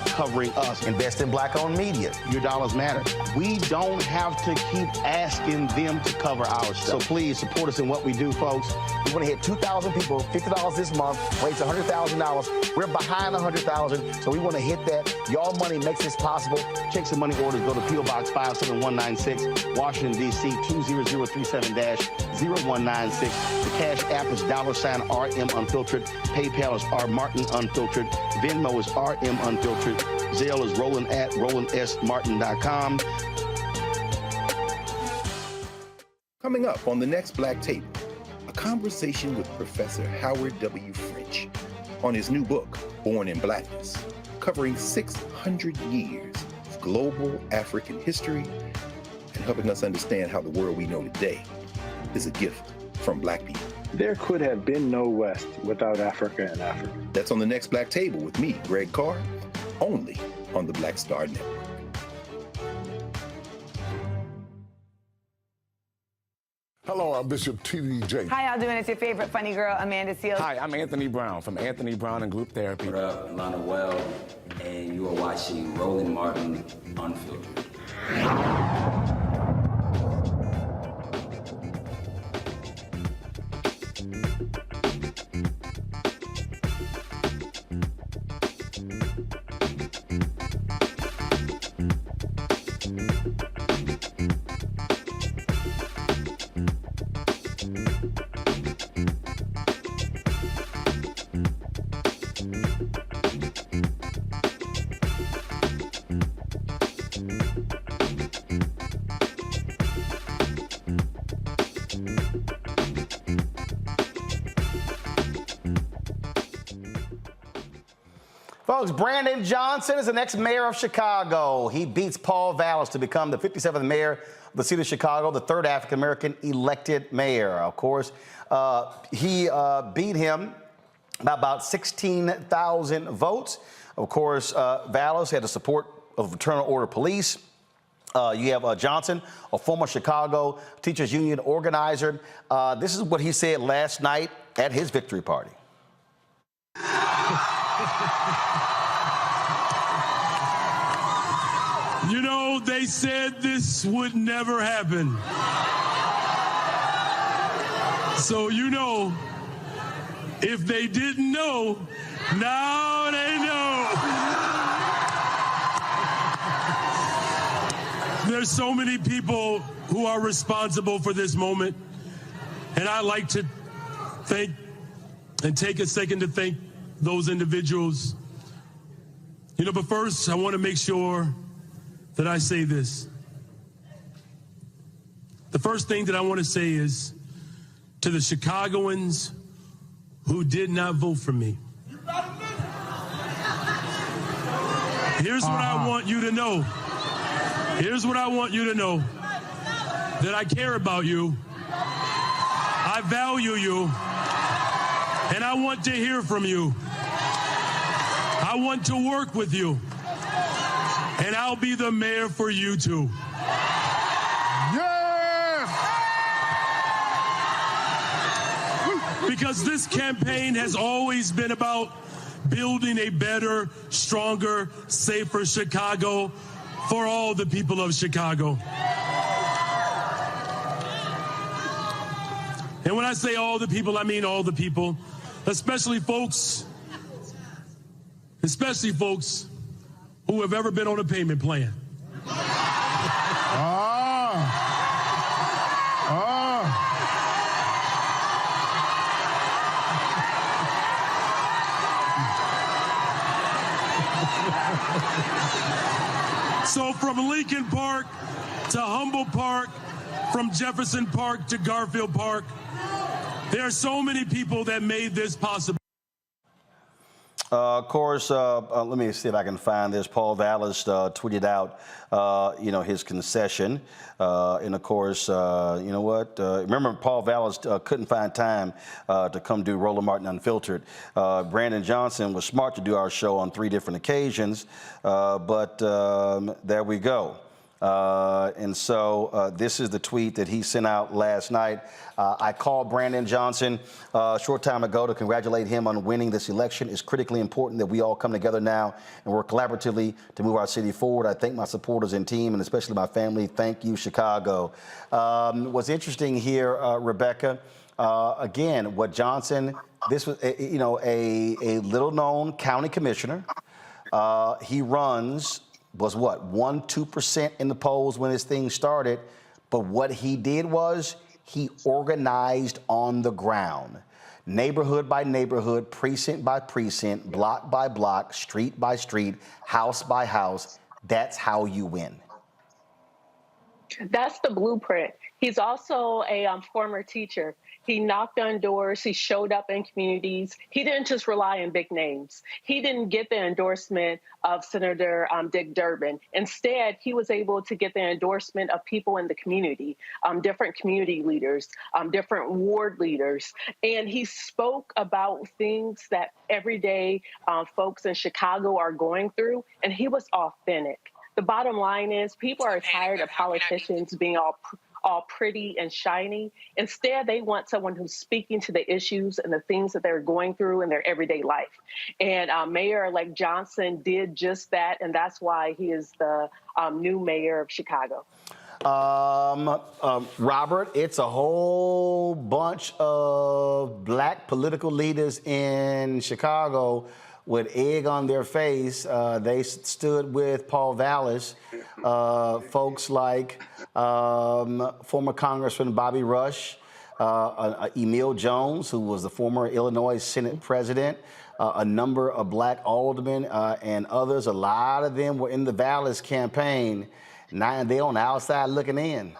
covering us. Invest in black-owned media. Your dollars matter. We don't have to keep asking them to cover our stuff. So please support us in what we do, folks. We want to hit 2,000 people, $50 this month, raise $100,000. We're behind $100,000, so we want to hit that. Y'all money makes this possible. Check some money orders. Go to P.O. Box 57196, Washington, D.C., 20037-0196. The Cash App is $RM Unfiltered. PayPal is R Martin Unfiltered. Venmo is RM Unfiltered. Zelle is Roland at RolandSMartin.com. Coming up on the next Black Tape, a conversation with Professor Howard W. French on his new book, Born in Blackness, covering 600 years of global African history and helping us understand how the world we know today is a gift from Black people. There could have been no West without Africa and Africa. That's on the next Black Table with me, Greg Carr, only on the Black Star Network. Hello, I'm Bishop T.D. Jakes. How y'all doing? It's your favorite funny girl, Amanda Seals. Hi, I'm Anthony Brown from Anthony Brown and Group Therapy. What up, Lana Well, and you are watching Roland Martin Unfiltered. Folks, Brandon Johnson is the next mayor of Chicago. He beats Paul Vallas to become the 57th mayor of the city of Chicago, the third African-American elected mayor. Of course, he beat him by about 16,000 votes. Of course, Vallas had the support of Fraternal Order Police. You have Johnson, a former Chicago Teachers Union organizer. This is what he said last night at his victory party. You know, they said this would never happen. So, you know, if they didn't know, now they know. There's so many people who are responsible for this moment, and I like to thank and take a second to thank those individuals. You know, but first, I want to make sure that I say this. The first thing that I want to say is to the Chicagoans who did not vote for me. Here's what I want you to know. Here's what I want you to know. That I care about you. I value you. And I want to hear from you. I want to work with you. And I'll be the mayor for you too. Because this campaign has always been about building a better, stronger, safer Chicago for all the people of Chicago. And when I say all the people, I mean all the people, especially folks who have ever been on a payment plan. So from Lincoln Park to Humboldt Park, from Jefferson Park to Garfield Park, there are so many people that made this possible. Of course, let me see if I can find this. Paul Vallis tweeted out, his concession. And of course, you know what? Remember, Paul Vallis couldn't find time to come do Roland Martin Unfiltered. Brandon Johnson was smart to do our show on 3 different occasions, but there we go. And so this is the tweet that he sent out last night. I called Brandon Johnson a short time ago to congratulate him on winning this election. It's critically important that we all come together now and work collaboratively to move our city forward. I thank my supporters and team, and especially my family. Thank you, Chicago. What's interesting here, Rebecca, again, what Johnson, this was, a little-known county commissioner. He was what, 1-2% in the polls when this thing started, but what he did was he organized on the ground, neighborhood by neighborhood, precinct by precinct, block by block, street by street, house by house. That's how you win. That's the blueprint. He's also a former teacher. He knocked on doors. He showed up in communities. He didn't just rely on big names. He didn't get the endorsement of Senator Dick Durbin. Instead, he was able to get the endorsement of people in the community, different community leaders, different ward leaders. And he spoke about things that everyday folks in Chicago are going through, and he was authentic. The bottom line is people are tired of politicians being all pretty and shiny. Instead, they want someone who's speaking to the issues and the things that they're going through in their everyday life. And Mayor-elect Johnson did just that, and that's why he is the new mayor of Chicago. Robert, it's a whole bunch of black political leaders in Chicago with egg on their face. They stood with Paul Vallis. Folks like former Congressman Bobby Rush, Emil Jones, who was the former Illinois Senate president, a number of black aldermen and others. A lot of them were in the Vallis campaign. Now they're on the outside looking in.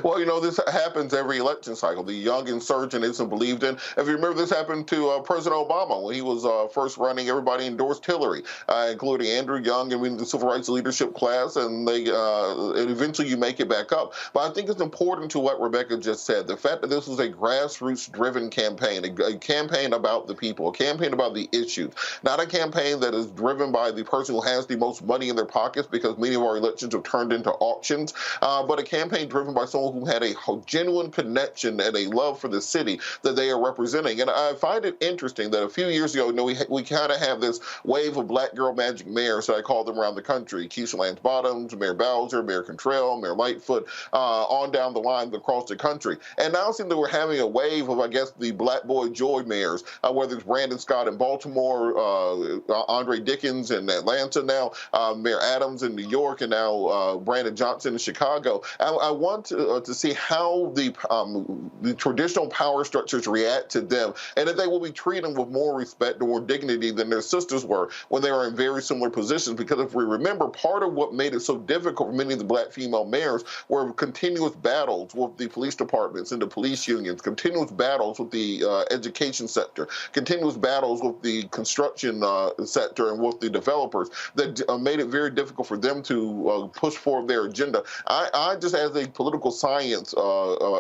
Well, this happens every election cycle. The young insurgent isn't believed in. If you remember, this happened to President Obama when he was first running. Everybody endorsed Hillary, including Andrew Young and the civil rights leadership class, and eventually you make it back up. But I think it's important to what Rebecca just said, the fact that this was a grassroots-driven campaign, a campaign about the people, a campaign about the issues, not a campaign that is driven by the person who has the most money in their pockets, because many of our elections have turned into auctions, but a campaign driven by someone who had a genuine connection and a love for the city that they are representing. And I find it interesting that a few years ago, we kind of have this wave of black girl magic mayors that I call them around the country: Keisha Lance Bottoms, Mayor Bowser, Mayor Cantrell, Mayor Lightfoot, on down the line across the country. And now it seems that we're having a wave of, I guess, the black boy joy mayors, whether it's Brandon Scott in Baltimore, Andre Dickens in Atlanta now, Mayor Adams in New York, and now Brandon Johnson in Chicago. I want to see how the traditional power structures react to them, and that they will be treated with more respect or more dignity than their sisters were when they were in very similar positions. Because if we remember, part of what made it so difficult for many of the black female mayors were continuous battles with the police departments and the police unions, continuous battles with the education sector, continuous battles with the construction sector and with the developers that made it very difficult for them to push forward their agenda. I just, as a political science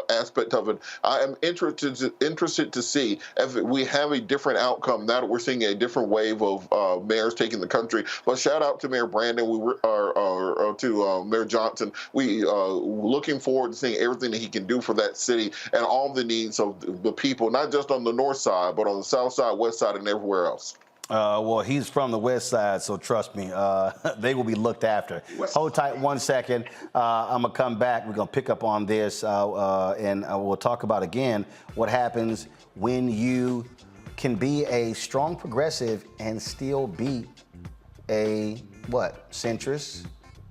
aspect of it, I am interested to see if we have a different outcome now that we're seeing a different wave of mayors taking the country. But shout out to Mayor Brandon, to Mayor Johnson. We looking forward to seeing everything that he can do for that city and all the needs of the people, not just on the north side, but on the south side, west side, and everywhere else. Well, he's from the west side, so trust me, they will be looked after. Hold tight 1 second. I'm going to come back. We're going to pick up on this, and we'll talk about, again, what happens when you can be a strong progressive and still be a, centrist?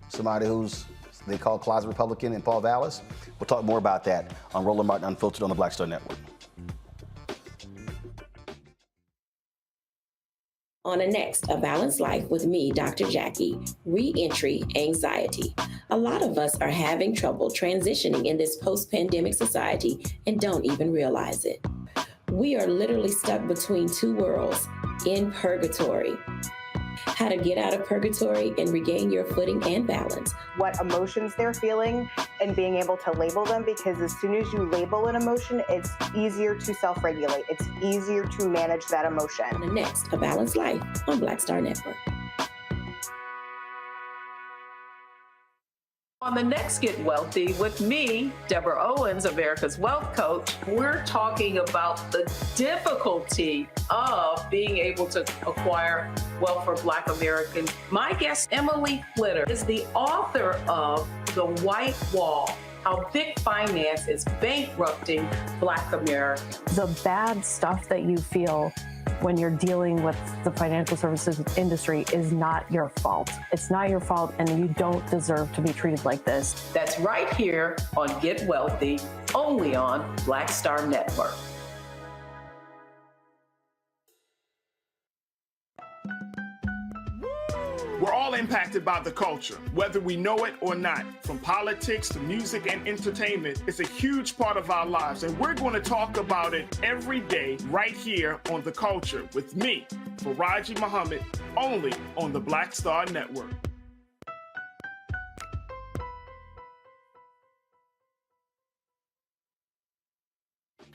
Somebody who's, they call closet Republican in Paul Vallis? We'll talk more about that on Roland Martin Unfiltered on the Black Star Network. On the next, A Balanced Life with me, Dr. Jackie, Re-Entry Anxiety. A lot of us are having trouble transitioning in this post-pandemic society and don't even realize it. We are literally stuck between two worlds, in purgatory. How to get out of purgatory and regain your footing and balance. What emotions they're feeling and being able to label them, because as soon as you label an emotion, it's easier to self-regulate. It's easier to manage that emotion. On the next, A Balanced Life on Black Star Network. On the next Get Wealthy with me, Deborah Owens, America's Wealth Coach, we're talking about the difficulty of being able to acquire wealth for Black Americans. My guest, Emily Flitter, is the author of The White Wall: How Big Finance is Bankrupting Black Americans. The bad stuff that you feel when you're dealing with the financial services industry is not your fault. It's not your fault, and you don't deserve to be treated like this. That's right here on Get Wealthy, only on Black Star Network. We're all impacted by the culture, whether we know it or not. From politics to music and entertainment, it's a huge part of our lives, and we're going to talk about it every day right here on The Culture with me, Faraji Muhammad, only on the Black Star Network.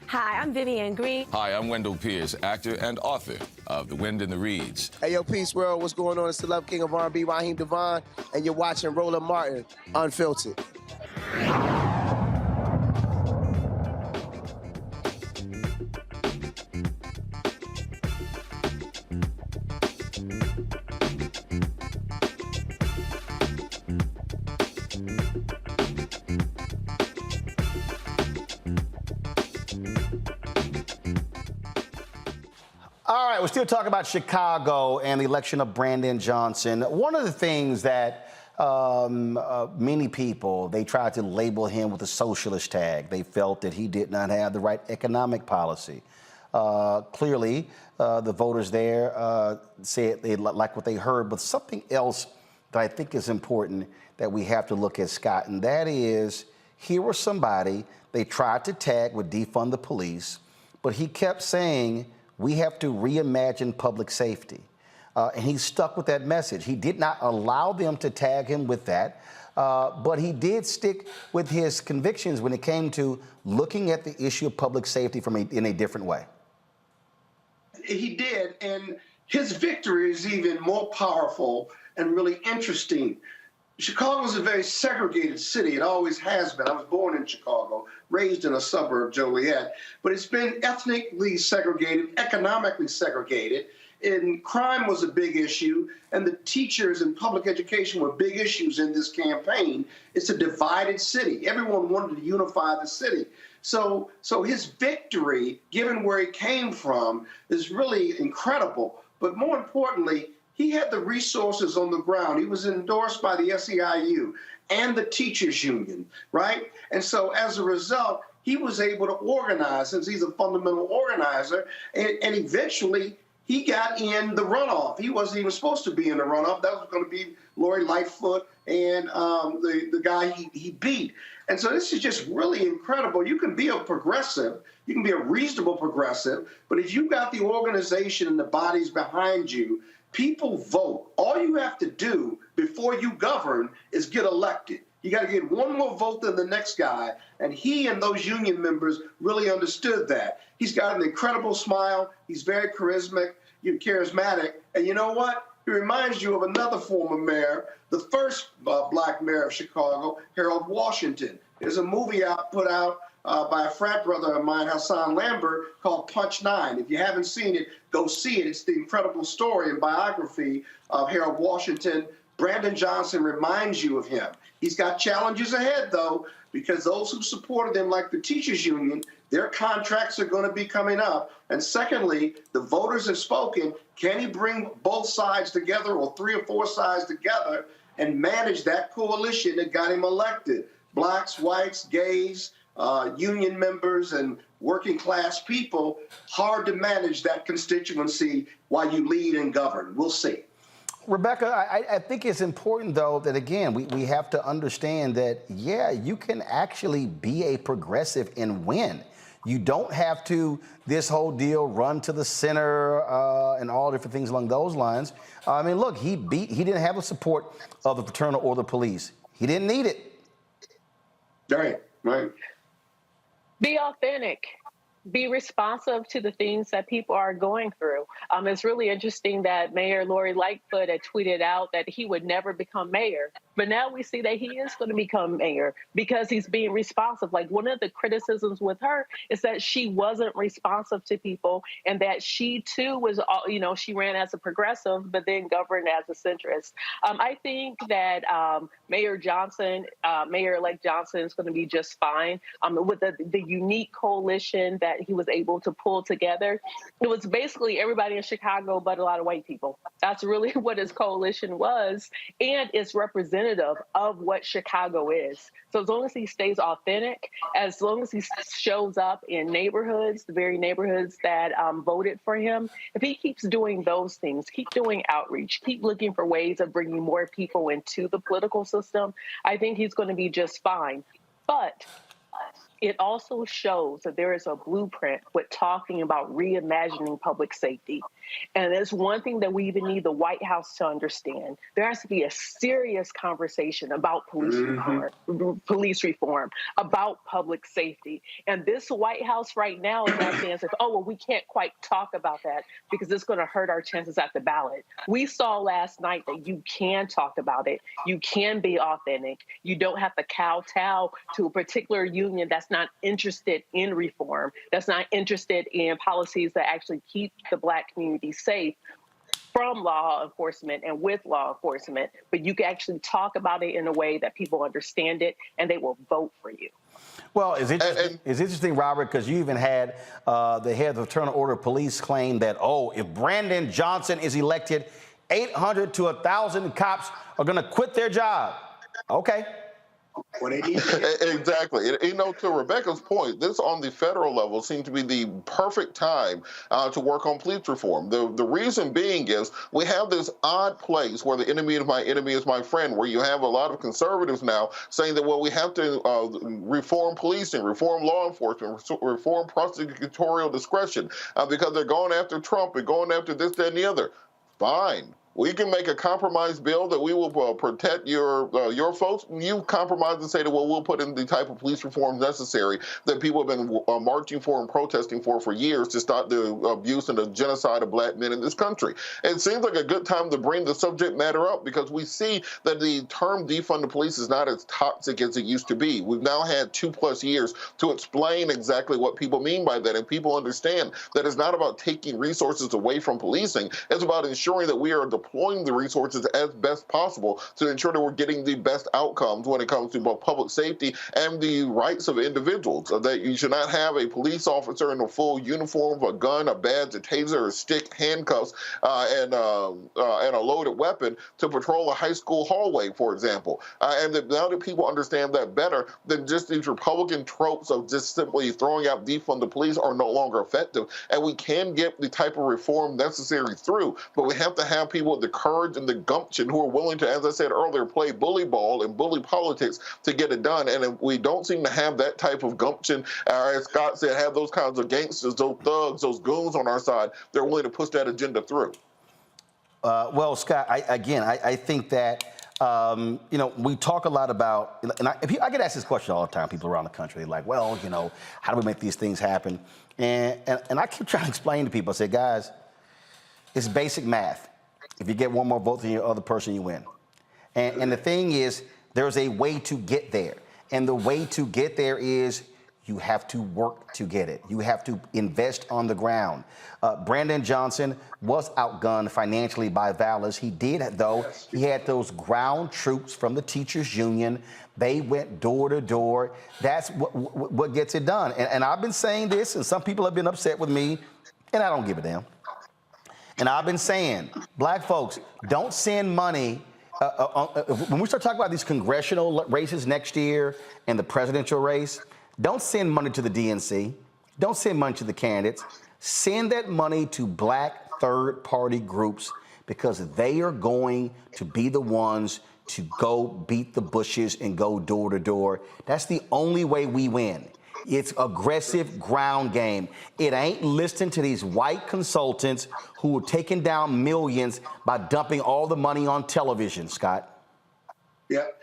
Hi, I'm Vivian Green. Hi, I'm Wendell Pierce, actor and author of The Wind in the Reeds. Hey, yo, Peace World, what's going on? It's the Love King of R&B, Raheem Devon, and you're watching Roland Martin Unfiltered. All right, we're still talking about Chicago and the election of Brandon Johnson. One of the things that many people, they tried to label him with a socialist tag. They felt that he did not have the right economic policy. Clearly, the voters there said they like what they heard, but something else that I think is important that we have to look at, Scott, and that is, here was somebody they tried to tag with defund the police, but he kept saying, we have to reimagine public safety. And he stuck with that message. He did not allow them to tag him with that, but he did stick with his convictions when it came to looking at the issue of public safety in a different way. He did, and his victory is even more powerful and really interesting. Chicago is a very segregated city. It always has been. I was born in Chicago, raised in a suburb, Joliet, but it's been ethnically segregated, economically segregated, and crime was a big issue, and the teachers and public education were big issues in this campaign. It's a divided city. Everyone wanted to unify the city. So his victory, given where he came from, is really incredible. But more importantly, he had the resources on the ground. He was endorsed by the SEIU. and the teachers union, right? And so as a result, he was able to organize, since he's a fundamental organizer, and eventually he got in the runoff. He wasn't even supposed to be in the runoff. That was going to be Lori Lightfoot and the guy he beat. And so this is just really incredible. You can be a progressive, you can be a reasonable progressive, but if you got the organization and the bodies behind you, people vote. All you have to do before you govern is get elected. You got to get one more vote than the next guy, and he and those union members really understood that. He's got an incredible smile. He's very charismatic, and you know what? He reminds you of another former mayor, the first black mayor of Chicago, Harold Washington. There's a movie put out by a frat brother of mine, Hassan Lambert, called Punch 9. If you haven't seen it, go see it. It's the incredible story and biography of Harold Washington. Brandon Johnson reminds you of him. He's got challenges ahead, though, because those who supported him, like the teachers union, their contracts are going to be coming up. And secondly, the voters have spoken. Can he bring both sides together, or 3 or 4 sides together, and manage that coalition that got him elected? Blacks, whites, gays, union members, and working class people. Hard to manage that constituency while you lead and govern. We'll see. Rebecca, I think it's important, though, that, again, we have to understand that, yeah, you can actually be a progressive and win. You don't have to, this whole deal, run to the center and all different things along those lines. I mean, look, he didn't have the support of the fraternal or the police. He didn't need it. Right. Be authentic. Be responsive to the things that people are going through. It's really interesting that Mayor Lori Lightfoot had tweeted out that he would never become mayor. But now we see that he is going to become mayor because he's being responsive. Like, one of the criticisms with her is that she wasn't responsive to people, and that she too was, she ran as a progressive, but then governed as a centrist. I think that Mayor-elect Johnson is going to be just fine with the unique coalition that he was able to pull together. It was basically everybody in Chicago but a lot of white people. That's really what his coalition was, and it's representative of what Chicago is. So as long as he stays authentic, as long as he shows up in neighborhoods, the very neighborhoods that voted for him, if he keeps doing those things, keep doing outreach, keep looking for ways of bringing more people into the political system, I think he's going to be just fine. But it also shows that there is a blueprint with talking about reimagining public safety. And there's one thing that we even need the White House to understand. There has to be a serious conversation about police reform, about public safety. And this White House right now is not saying, we can't quite talk about that because it's going to hurt our chances at the ballot. We saw last night that you can talk about it. You can be authentic. You don't have to kowtow to a particular union that's not interested in reform, that's not interested in policies that actually keep the Black community safe from law enforcement and with law enforcement, but you can actually talk about it in a way that people understand it and they will vote for you. Well, it's interesting, Robert, because you even had the head of the Fraternal Order of Police claim that, if Brandon Johnson is elected, 800 to 1,000 cops are going to quit their job. Okay. Exactly. To Rebecca's point, this on the federal level seemed to be the perfect time to work on police reform. The reason being is we have this odd place where the enemy of my enemy is my friend, where you have a lot of conservatives now saying that, we have to reform policing, reform law enforcement, reform prosecutorial discretion because they're going after Trump and going after this, that, and the other. Fine. We can make a compromise bill that we will protect your folks. You compromise and say that, we'll put in the type of police reform necessary that people have been marching for and protesting for years to stop the abuse and the genocide of Black men in this country. It seems like a good time to bring the subject matter up because we see that the term defund the police is not as toxic as it used to be. We've now had 2+ years to explain exactly what people mean by that, and people understand that it's not about taking resources away from policing. It's about ensuring that we are deploying the resources as best possible to ensure that we're getting the best outcomes when it comes to both public safety and the rights of individuals. That you should not have a police officer in a full uniform, a gun, a badge, a taser, a stick, handcuffs, and a loaded weapon to patrol a high school hallway, for example. And now that people understand that better, then just these Republican tropes of just simply throwing out defund the police are no longer effective. And we can get the type of reform necessary through, but we have to have people with the courage and the gumption who are willing to, as I said earlier, play bully ball and bully politics to get it done. And we don't seem to have that type of gumption, as Scott said, have those kinds of gangsters, those thugs, those goons on our side. They're willing to push that agenda through. Well, Scott, I think that, we talk a lot about, and I get asked this question all the time, people around the country, they're like, well, how do we make these things happen? And I keep trying to explain to people, I say, guys, it's basic math. If you get one more vote than your other person, you win. And the thing is, there's a way to get there. And the way to get there is you have to work to get it. You have to invest on the ground. Brandon Johnson was outgunned financially by Vallas. He did, though. He had those ground troops from the teachers union. They went door to door. That's what gets it done. And I've been saying this, and some people have been upset with me, and I don't give a damn. And I've been saying, black folks, don't send money. When we start talking about these congressional races next year and the presidential race, don't send money to the DNC. Don't send money to the candidates. Send that money to black third-party groups because they are going to be the ones to go beat the bushes and go door to door. That's the only way we win. It's aggressive ground game. It ain't listening to these white consultants who are taking down millions by dumping all the money on television, Scott. Yep.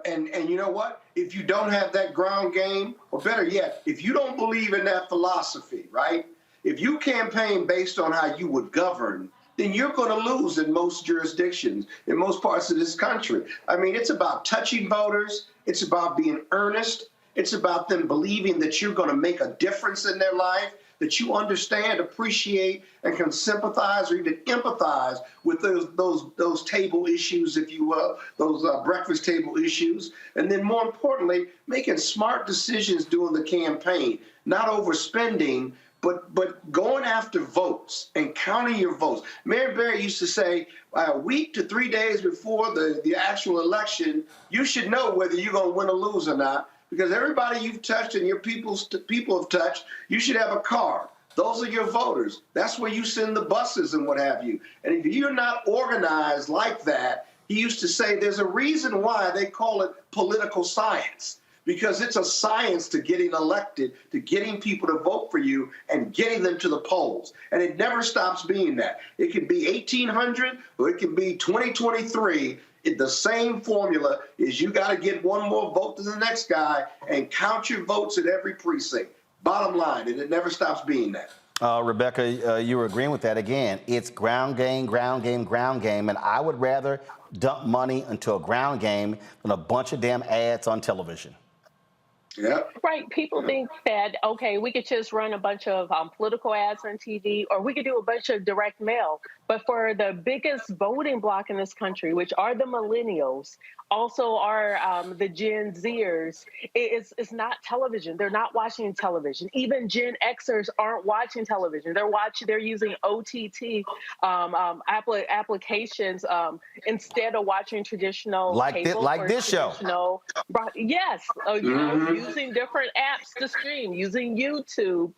And you know what? If you don't have that ground game, or better yet, if you don't believe in that philosophy, right? If you campaign based on how you would govern, then you're going to lose in most jurisdictions, in most parts of this country. I mean, it's about touching voters. It's about being earnest. It's about them believing that you're going to make a difference in their life, that you understand, appreciate, and can sympathize or even empathize with those table issues, if you will, those breakfast table issues. And then more importantly, making smart decisions during the campaign, not overspending, but going after votes and counting your votes. Mary Berry used to say, a week to 3 days before the actual election, you should know whether you're going to win or lose or not. Because everybody you've touched and your people have touched, you should have a car. Those are your voters. That's where you send the buses and what have you. And if you're not organized like that, he used to say there's a reason why they call it political science. Because it's a science to getting elected, to getting people to vote for you and getting them to the polls. And it never stops being that. It can be 1800 or it can be 2023. The same formula is you got to get one more vote than the next guy and count your votes at every precinct. Bottom line, and it never stops being that. Rebecca, you were agreeing with that again. It's ground game, ground game, ground game, and I would rather dump money into a ground game than a bunch of damn ads on television. Yeah. Right. People think that, okay, we could just run a bunch of political ads on TV, or we could do a bunch of direct mail. But for the biggest voting bloc in this country, which are the millennials, also are the Gen Zers, it's not television. They're not watching television. Even Gen Xers aren't watching television. They're using OTT applications instead of watching traditional cable like this show. Yes, using different apps to stream, using YouTube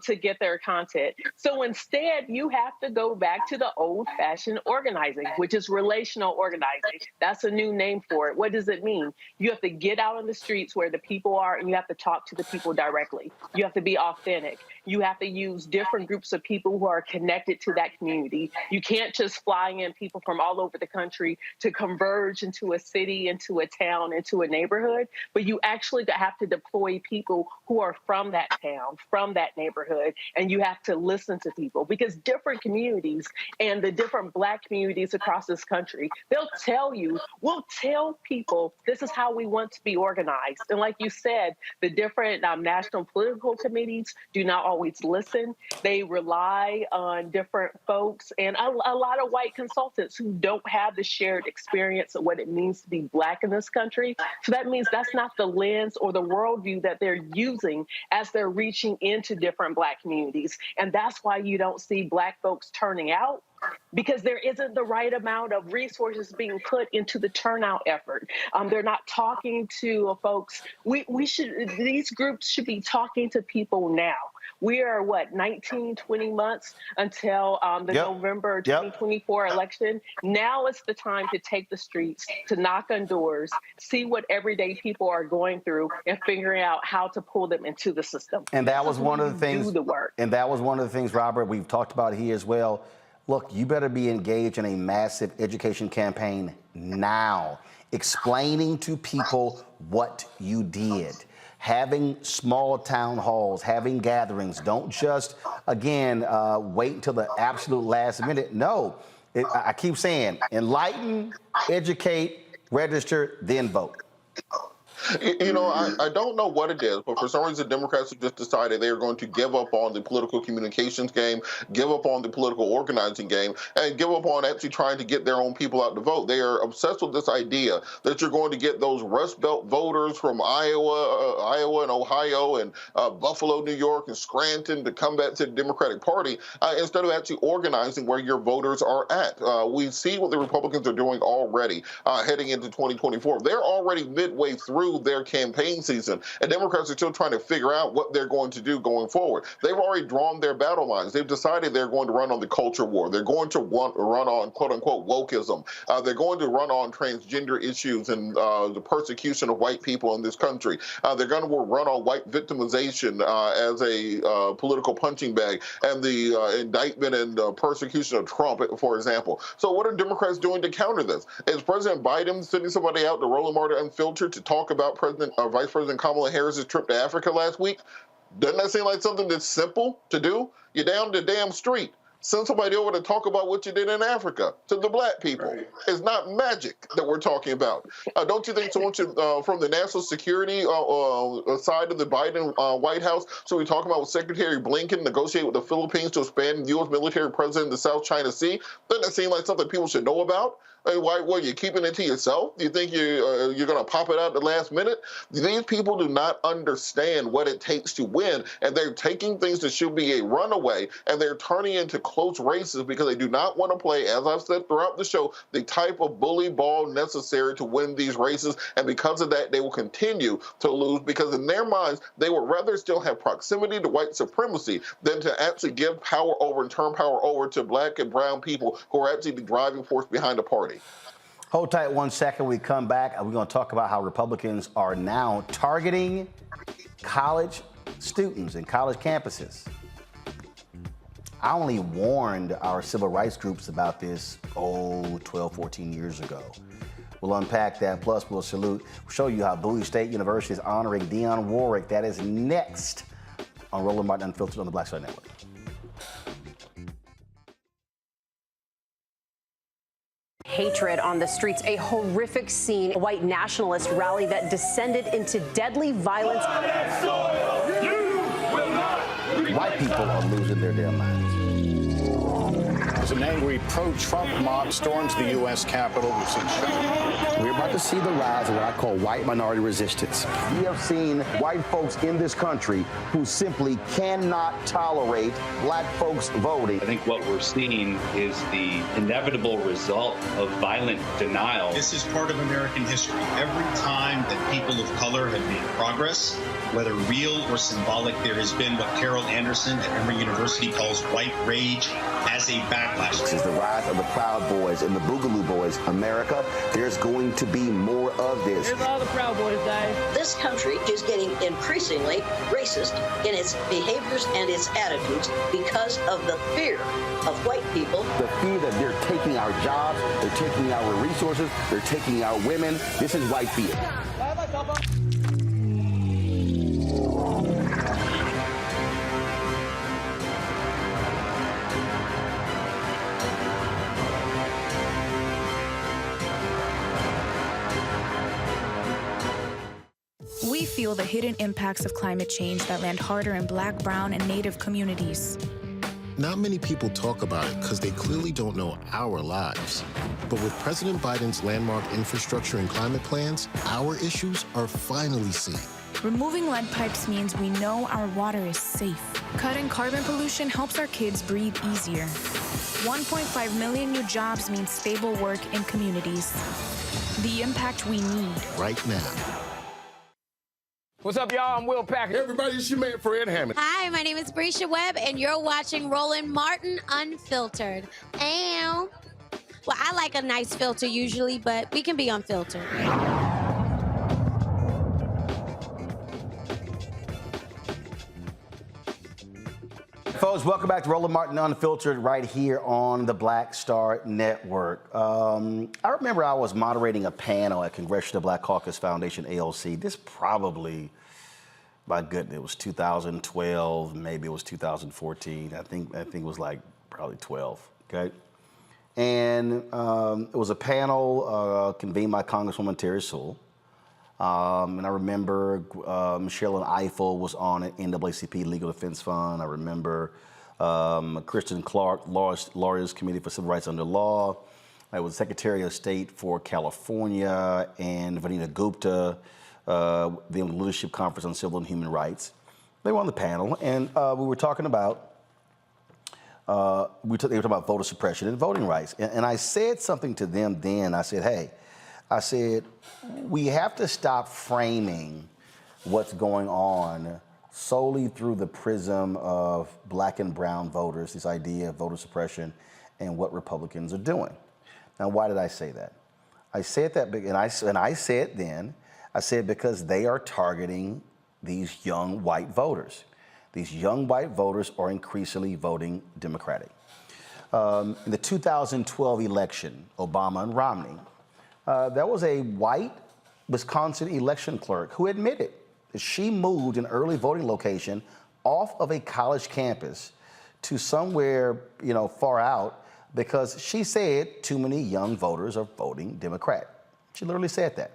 to get their content. So instead, you have to go back to the old-fashioned organizing, which is relational organizing. That's a new name for it. What does it mean? You have to get out on the streets where the people are, and you have to talk to the people directly. You have to be authentic. You have to use different groups of people who are connected to that community. You can't just fly in people from all over the country to converge into a city, into a town, into a neighborhood, but you actually have to deploy people who are from that town, from that neighborhood, and you have to listen to people, because different communities and the different Black communities across this country, they'll tell you, we'll tell people this is how we want to be organized. And like you said, the different national political committees do not always listen. They rely on different folks and a lot of white consultants who don't have the shared experience of what it means to be Black in this country. So that means that's not the lens or the worldview that they're using as they're reaching into different Black communities. And that's why you don't see Black folks turning out, because there isn't the right amount of resources being put into the turnout effort. They're not talking to folks. These groups should be talking to people now. We are, 19, 20 months until the November 2024 election. Now is the time to take the streets, to knock on doors, see what everyday people are going through, and figuring out how to pull them into the system. And that was one of the things. Do the work. And that was one of the things, Robert, we've talked about here as well. Look, you better be engaged in a massive education campaign now, explaining to people what you did. Having small town halls, having gatherings. Don't just, again, wait until the absolute last minute. No, I keep saying, enlighten, educate, register, then vote. You know, I don't know what it is, but for some reason, Democrats have just decided they are going to give up on the political communications game, give up on the political organizing game, and give up on actually trying to get their own people out to vote. They are obsessed with this idea that you're going to get those Rust Belt voters from Iowa and Ohio and Buffalo, New York, and Scranton to come back to the Democratic Party instead of actually organizing where your voters are at. We see what the Republicans are doing already heading into 2024. They're already midway through their campaign season, and Democrats are still trying to figure out what they're going to do going forward. They've already drawn their battle lines. They've decided they're going to run on the culture war. They're going to run on quote-unquote wokeism. They're going to run on transgender issues and the persecution of white people in this country. They're going to run on white victimization as a political punching bag, and the indictment and persecution of Trump, for example. So what are Democrats doing to counter this? Is President Biden sending somebody out to Roland Martin Unfiltered to talk about Vice President Kamala Harris's trip to Africa last week? Doesn't that seem like something that's simple to do? You're down the damn street. Send somebody over to talk about what you did in Africa to the Black people. Right. It's not magic that we're talking about. Don't you think someone should, from the national security side of the Biden White House, so we talk about Secretary Blinken negotiate with the Philippines to expand U.S. military presence in the South China Sea? Doesn't that seem like something people should know about? Why are you keeping it to yourself? Do you think you're going to pop it out at the last minute? These people do not understand what it takes to win, and they're taking things that should be a runaway, and they're turning into close races because they do not want to play, as I've said throughout the show, the type of bully ball necessary to win these races, and because of that, they will continue to lose because in their minds, they would rather still have proximity to white supremacy than to actually give power over and turn power over to Black and brown people who are actually the driving force behind the party. Hold tight 1 second. We come back and we're going to talk about how Republicans are now targeting college students and college campuses. I only warned our civil rights groups about this, 12, 14 years ago. We'll unpack that, plus we'll show you how Bowie State University is honoring Dionne Warwick. That is next on Roland Martin Unfiltered on the Black Star Network. Hatred on the streets, a horrific scene, a white nationalist rally that descended into deadly violence. White people are losing their damn minds. As an angry pro-Trump mob storms the U.S. Capitol, we're about to see the rise of what I call white minority resistance. We have seen white folks in this country who simply cannot tolerate Black folks voting. I think what we're seeing is the inevitable result of violent denial. This is part of American history. Every time that people of color have made progress, whether real or symbolic, there has been what Carol Anderson at Emory University calls white rage as a backlash. This is the rise of the Proud Boys and the Boogaloo Boys. America, there's going to be more of this. Here's all the Proud Boys, Dave. This country is getting increasingly racist in its behaviors and its attitudes because of the fear of white people. The fear that they're taking our jobs, they're taking our resources, they're taking our women. This is white fear. We feel the hidden impacts of climate change that land harder in Black, brown, and Native communities. Not many people talk about it because they clearly don't know our lives. But with President Biden's landmark infrastructure and climate plans, our issues are finally seen. Removing lead pipes means we know our water is safe. Cutting carbon pollution helps our kids breathe easier. 1.5 million new jobs means stable work in communities. The impact we need. Right now. What's up, y'all? I'm Will Packer. Everybody, it's your man, Fred Hammond. Hi, my name is Brescia Webb, and you're watching Roland Martin Unfiltered. Ow. Well, I like a nice filter usually, but we can be unfiltered. Folks, welcome back to Roland Martin Unfiltered right here on the Black Star Network. I remember I was moderating a panel at Congressional Black Caucus Foundation, ALC. This probably, my goodness, it was 2012, maybe it was 2014. I think it was like probably 12, okay? And it was a panel convened by Congresswoman Terry Sewell. And I remember Michelle Eiffel was on it, NAACP Legal Defense Fund. I remember Kristen Clark, Lawyers Committee for Civil Rights Under Law. I was Secretary of State for California, and Vanita Gupta, the Leadership Conference on Civil and Human Rights. They were on the panel, and we were talking about they were talking about voter suppression and voting rights. And I said something to them then. I said, hey, we have to stop framing what's going on solely through the prism of Black and brown voters, this idea of voter suppression and what Republicans are doing. Now, why did I say that? I said that, and I said then, I said because they are targeting these young white voters. These young white voters are increasingly voting Democratic. In the 2012 election, Obama and Romney, there was a white Wisconsin election clerk who admitted that she moved an early voting location off of a college campus to somewhere, far out because she said too many young voters are voting Democrat. She literally said that.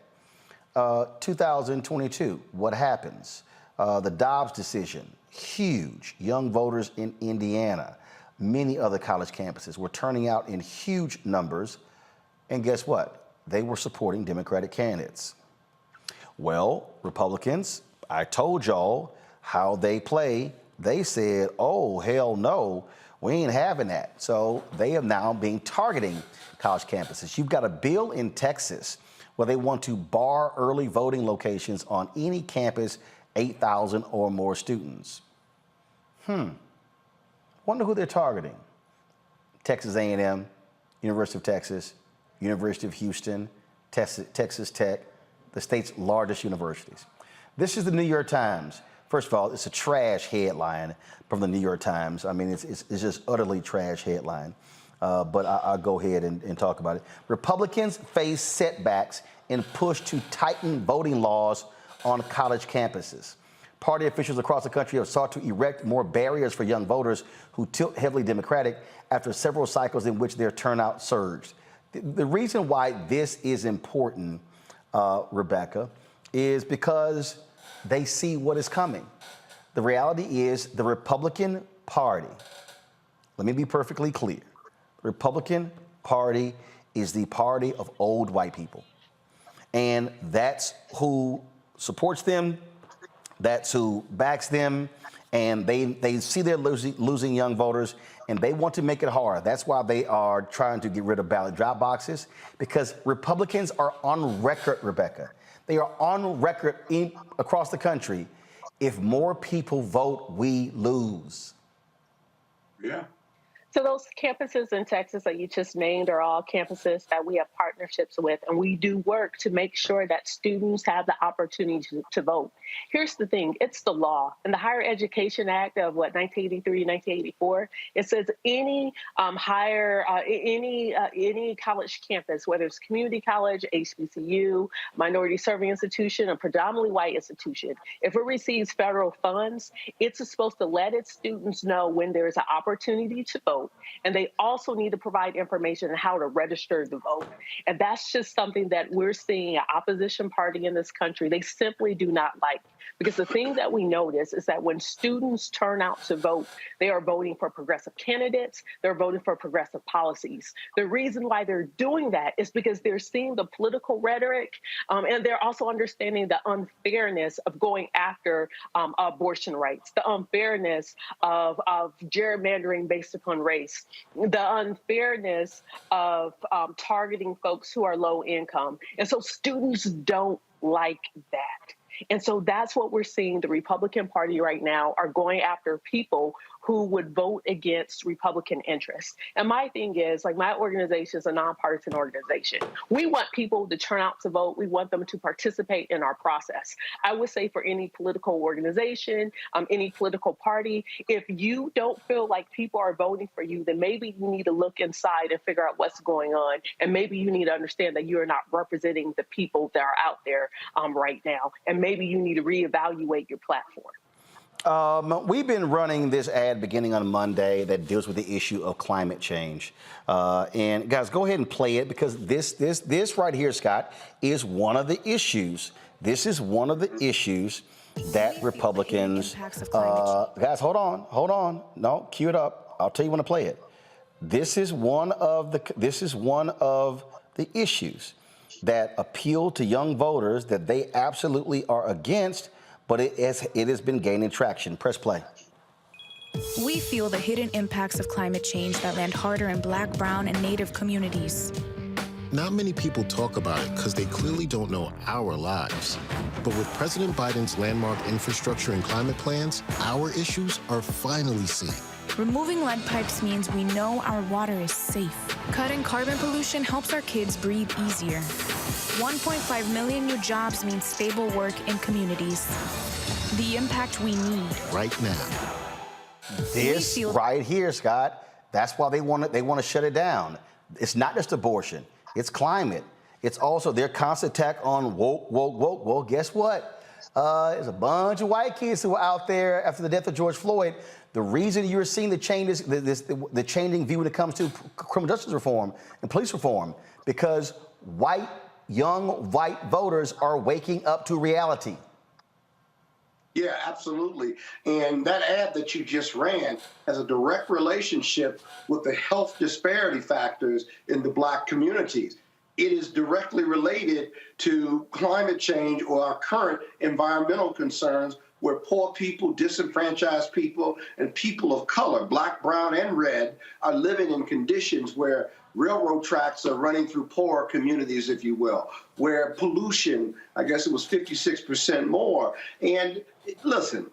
2022, what happens? The Dobbs decision, huge. Young voters in Indiana, many other college campuses were turning out in huge numbers. And guess what? They were supporting Democratic candidates. Well, Republicans, I told y'all how they play. They said, oh, hell no, we ain't having that. So they have now been targeting college campuses. You've got a bill in Texas where they want to bar early voting locations on any campus, 8,000 or more students. Wonder who they're targeting. Texas A&M, University of Texas, University of Houston, Texas Tech, the state's largest universities. This is the New York Times. First of all, it's a trash headline from the New York Times. I mean, it's just utterly trash headline. But I'll go ahead and talk about it. Republicans face setbacks in push to tighten voting laws on college campuses. Party officials across the country have sought to erect more barriers for young voters who tilt heavily Democratic after several cycles in which their turnout surged. The reason why this is important, Rebecca, is because they see what is coming. The reality is the Republican Party, let me be perfectly clear, the Republican Party is the party of old white people. And that's who supports them, that's who backs them, and they see they're losing young voters, and they want to make it hard. That's why they are trying to get rid of ballot drop boxes, because Republicans are on record, Rebecca. They are on record across the country. If more people vote, we lose. Yeah. So those campuses in Texas that you just named are all campuses that we have partnerships with, and we do work to make sure that students have the opportunity to vote. Here's the thing, it's the law. In the Higher Education Act of 1983, 1984, it says any any college campus, whether it's community college, HBCU, minority serving institution, a predominantly white institution, if it receives federal funds, it's supposed to let its students know when there is an opportunity to vote, vote. And they also need to provide information on how to register to vote. And that's just something that we're seeing an opposition party in this country, they simply do not like. Because the thing that we notice is that when students turn out to vote, they are voting for progressive candidates, they're voting for progressive policies. The reason why they're doing that is because they're seeing the political rhetoric, and they're also understanding the unfairness of going after abortion rights, the unfairness of gerrymandering based upon race, the unfairness of targeting folks who are low income. And so students don't like that. And so that's what we're seeing. The Republican Party right now are going after people who would vote against Republican interests. And my thing is, like, my organization is a nonpartisan organization. We want people to turn out to vote. We want them to participate in our process. I would say for any political organization, any political party, if you don't feel like people are voting for you, then maybe you need to look inside and figure out what's going on. And maybe you need to understand that you're not representing the people that are out there right now. And maybe you need to reevaluate your platform. We've been running this ad beginning on Monday that deals with the issue of climate change. And guys, go ahead and play it, because this right here, Scott, is one of the issues. This is one of the issues that Republicans, guys, hold on. No, cue it up. I'll tell you when to play it. This is one of the issues that appeal to young voters that they absolutely are against, but it has been gaining traction. Press play. We feel the hidden impacts of climate change that land harder in Black, brown, and Native communities. Not many people talk about it because they clearly don't know our lives. But with President Biden's landmark infrastructure and climate plans, our issues are finally seen. Removing lead pipes means we know our water is safe. Cutting carbon pollution helps our kids breathe easier. 1.5 million new jobs means stable work in communities. The impact we need right now. This right here, Scott, that's why they want to shut it down. It's not just abortion, it's climate. It's also their constant attack on woke. Well, guess what? There's a bunch of white kids who were out there after the death of George Floyd. The reason you're seeing the changes, the changing view when it comes to criminal justice reform and police reform, because young white voters are waking up to reality. Yeah, absolutely. And that ad that you just ran has a direct relationship with the health disparity factors in the Black communities. It is directly related to climate change or our current environmental concerns, where poor people, disenfranchised people, and people of color, Black, brown, and red, are living in conditions where railroad tracks are running through poor communities, if you will, where pollution, I guess it was 56% more. And listen,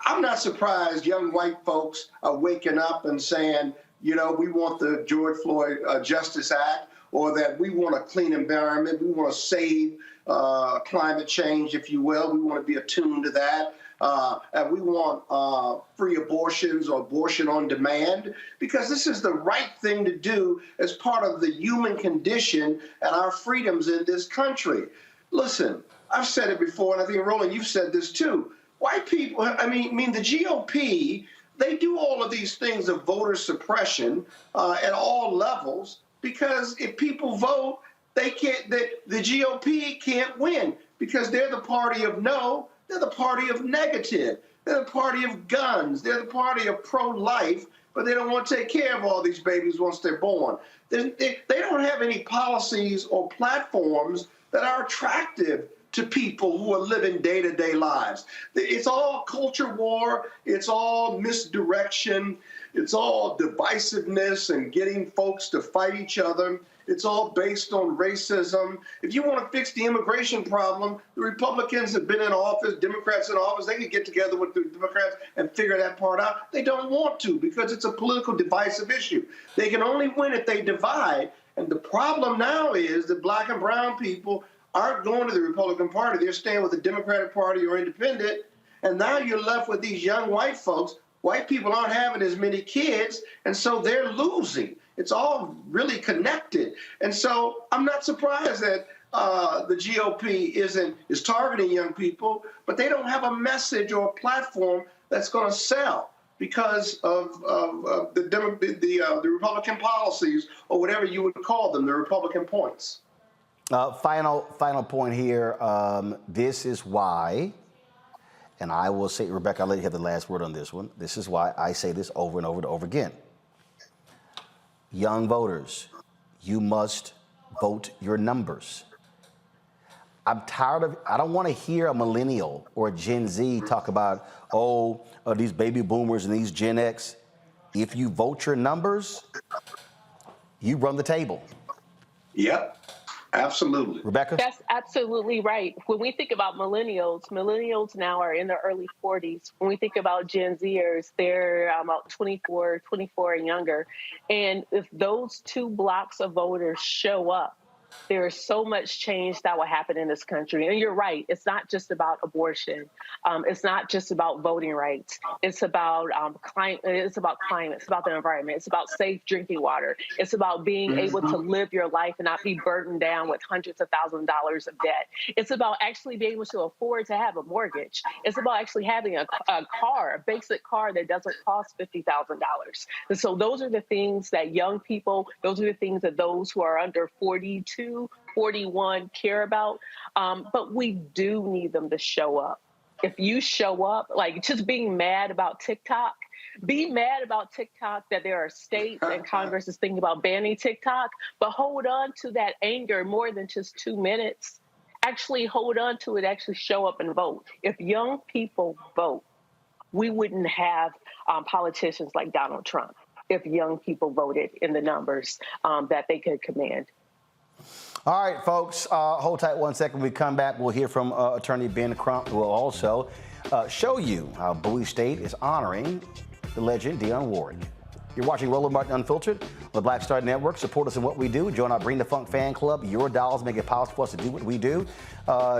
I'm not surprised young white folks are waking up and saying, you know, we want the George Floyd Justice Act, or that we want a clean environment, we want to save climate change, if you will. We want to be attuned to that. And we want free abortions or abortion on demand, because this is the right thing to do as part of the human condition and our freedoms in this country. Listen, I've said it before, and I think, Roland, you've said this too. White people, I mean, the GOP, they do all of these things of voter suppression at all levels, because if people vote, they can't. The GOP can't win because they're the party of no. They're the party of negative. They're the party of guns. They're the party of pro-life, but they don't want to take care of all these babies once they're born. They don't have any policies or platforms that are attractive to people who are living day-to-day lives. It's all culture war. It's all misdirection. It's all divisiveness and getting folks to fight each other. It's all based on racism. If you want to fix the immigration problem, the Republicans have been in office, Democrats in office, they could get together with the Democrats and figure that part out. They don't want to, because it's a political divisive issue. They can only win if they divide. And the problem now is that Black and brown people aren't going to the Republican Party. They're staying with the Democratic Party or independent. And now you're left with these young white folks. White people aren't having as many kids, and so they're losing. It's all really connected. And so I'm not surprised that the GOP is targeting young people, but they don't have a message or a platform that's going to sell. because of the Republican policies, or whatever you would call them, the Republican points. Final point here. This is why, and I will say, Rebecca, I'll let you have the last word on this one. This is why I say this over and over and over again. Young voters, you must vote your numbers. I'm tired of, I don't want to hear a millennial or a Gen Z talk about, these baby boomers and these Gen X. If you vote your numbers, you run the table. Yep, absolutely. Rebecca? That's absolutely right. When we think about millennials now are in their early 40s. When we think about Gen Zers, they're about 24 and younger. And if those two blocks of voters show up, there is so much change that will happen in this country. And you're right. It's not just about abortion. It's not just about voting rights. It's about climate. It's about climate. It's about the environment. It's about safe drinking water. It's about being able to live your life and not be burdened down with hundreds of thousands of dollars of debt. It's about actually being able to afford to have a mortgage. It's about actually having a car, a basic car that doesn't cost $50,000. And so those are the things that young people, those are the things that those who are under 42, 41 care about, but we do need them to show up. If you show up, like just being mad about TikTok, be mad about TikTok that there are states and Congress is thinking about banning TikTok, but hold on to that anger more than just 2 minutes. Actually hold on to it, actually show up and vote. If young people vote, we wouldn't have politicians like Donald Trump if young people voted in the numbers that they could command. All right, folks, hold tight 1 second. When we come back, we'll hear from Attorney Ben Crump, who will also show you how Bowie State is honoring the legend Dionne Warwick. You're watching Roland Martin Unfiltered on the Black Star Network. Support us in what we do. Join our Bring the Funk fan club. Your dollars make it possible for us to do what we do.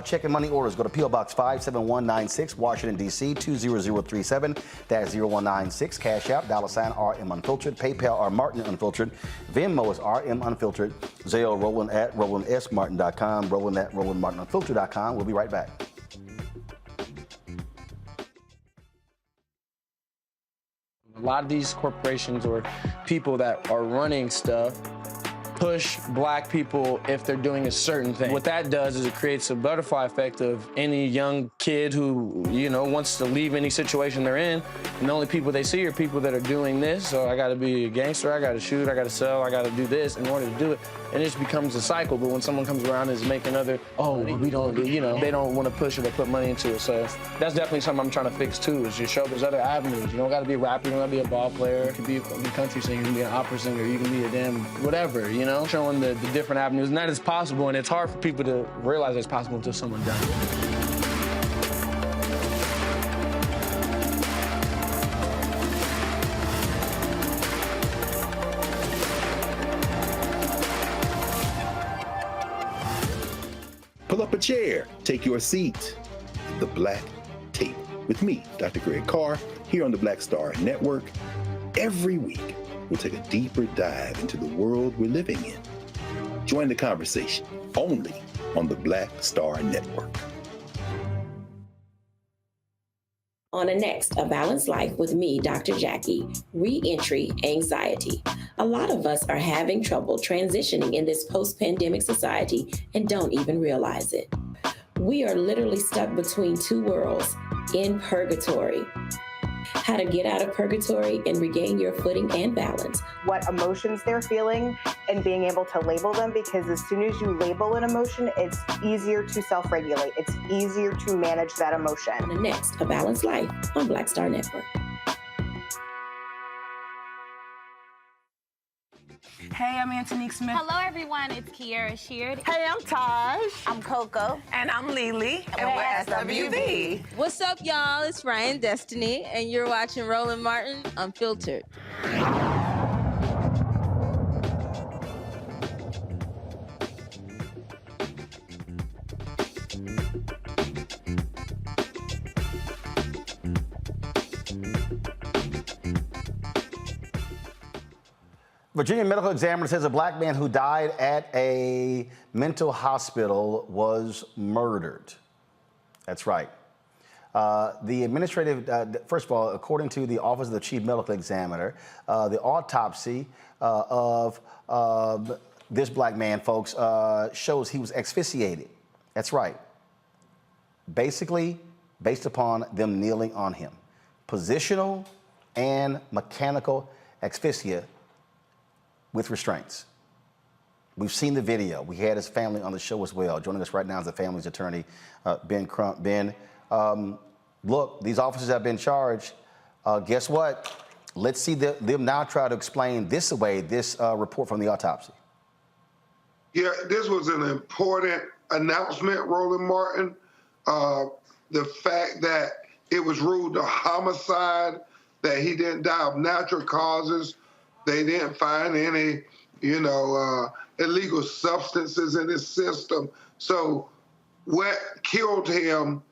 Checking money orders. Go to P.O. Box 57196, Washington, D.C. 20037. That's 0196. Cash App, $RM Unfiltered. PayPal, R Martin Unfiltered. Venmo is RM Unfiltered. Zelle, Roland at RolandSMartin.com. Roland at RolandMartinUnfiltered.com. We'll be right back. A lot of these corporations or people that are running stuff push black people if they're doing a certain thing. What that does is it creates a butterfly effect of any young kid who, wants to leave any situation they're in, and the only people they see are people that are doing this. So I gotta be a gangster, I gotta shoot, I gotta sell, I gotta do this in order to do it. And it just becomes a cycle. But when someone comes around and is making we don't, they don't want to push it or put money into it. So that's definitely something I'm trying to fix too, is just show there's other avenues. You don't gotta be a rapper, you don't gotta be a ball player, you can be a country singer, you can be an opera singer, you can be a damn whatever, showing the different avenues. And that is possible, and it's hard for people to realize it's possible until someone does it. Pull up a chair, take your seat. The Black Tape with me, Dr. Greg Carr, here on the Black Star Network. Every week, we'll take a deeper dive into the world we're living in. Join the conversation only on the Black Star Network. On the next, A Balanced Life with me, Dr. Jackie, Re-entry Anxiety. A lot of us are having trouble transitioning in this post-pandemic society and don't even realize it. We are literally stuck between two worlds, in purgatory. How to get out of purgatory and regain your footing and balance. What emotions they're feeling and being able to label them, because as soon as you label an emotion, it's easier to self-regulate. It's easier to manage that emotion. On the next, A Balanced Life on Black Star Network. Hey, I'm Antonique Smith. Hello, everyone. It's Kiara Sheard. Hey, I'm Taj. I'm Coco. And I'm Lily. And we're SWV. What's up, y'all? It's Ryan Destiny, and you're watching Roland Martin Unfiltered. Virginia medical examiner says a black man who died at a mental hospital was murdered. That's right. The administrative, first of all, according to the Office of the Chief Medical Examiner, the autopsy of this black man, folks, shows he was asphyxiated. That's right. Basically, based upon them kneeling on him. Positional and mechanical asphyxia with restraints. We've seen the video. We had his family on the show as well. Joining us right now is the family's attorney, Ben Crump. Ben, look, these officers have been charged. Guess what? Let's see them now try to explain this away, this report from the autopsy. Yeah, this was an important announcement, Roland Martin. The fact that it was ruled a homicide, that he didn't die of natural causes. They didn't find any, illegal substances in his system. So what killed him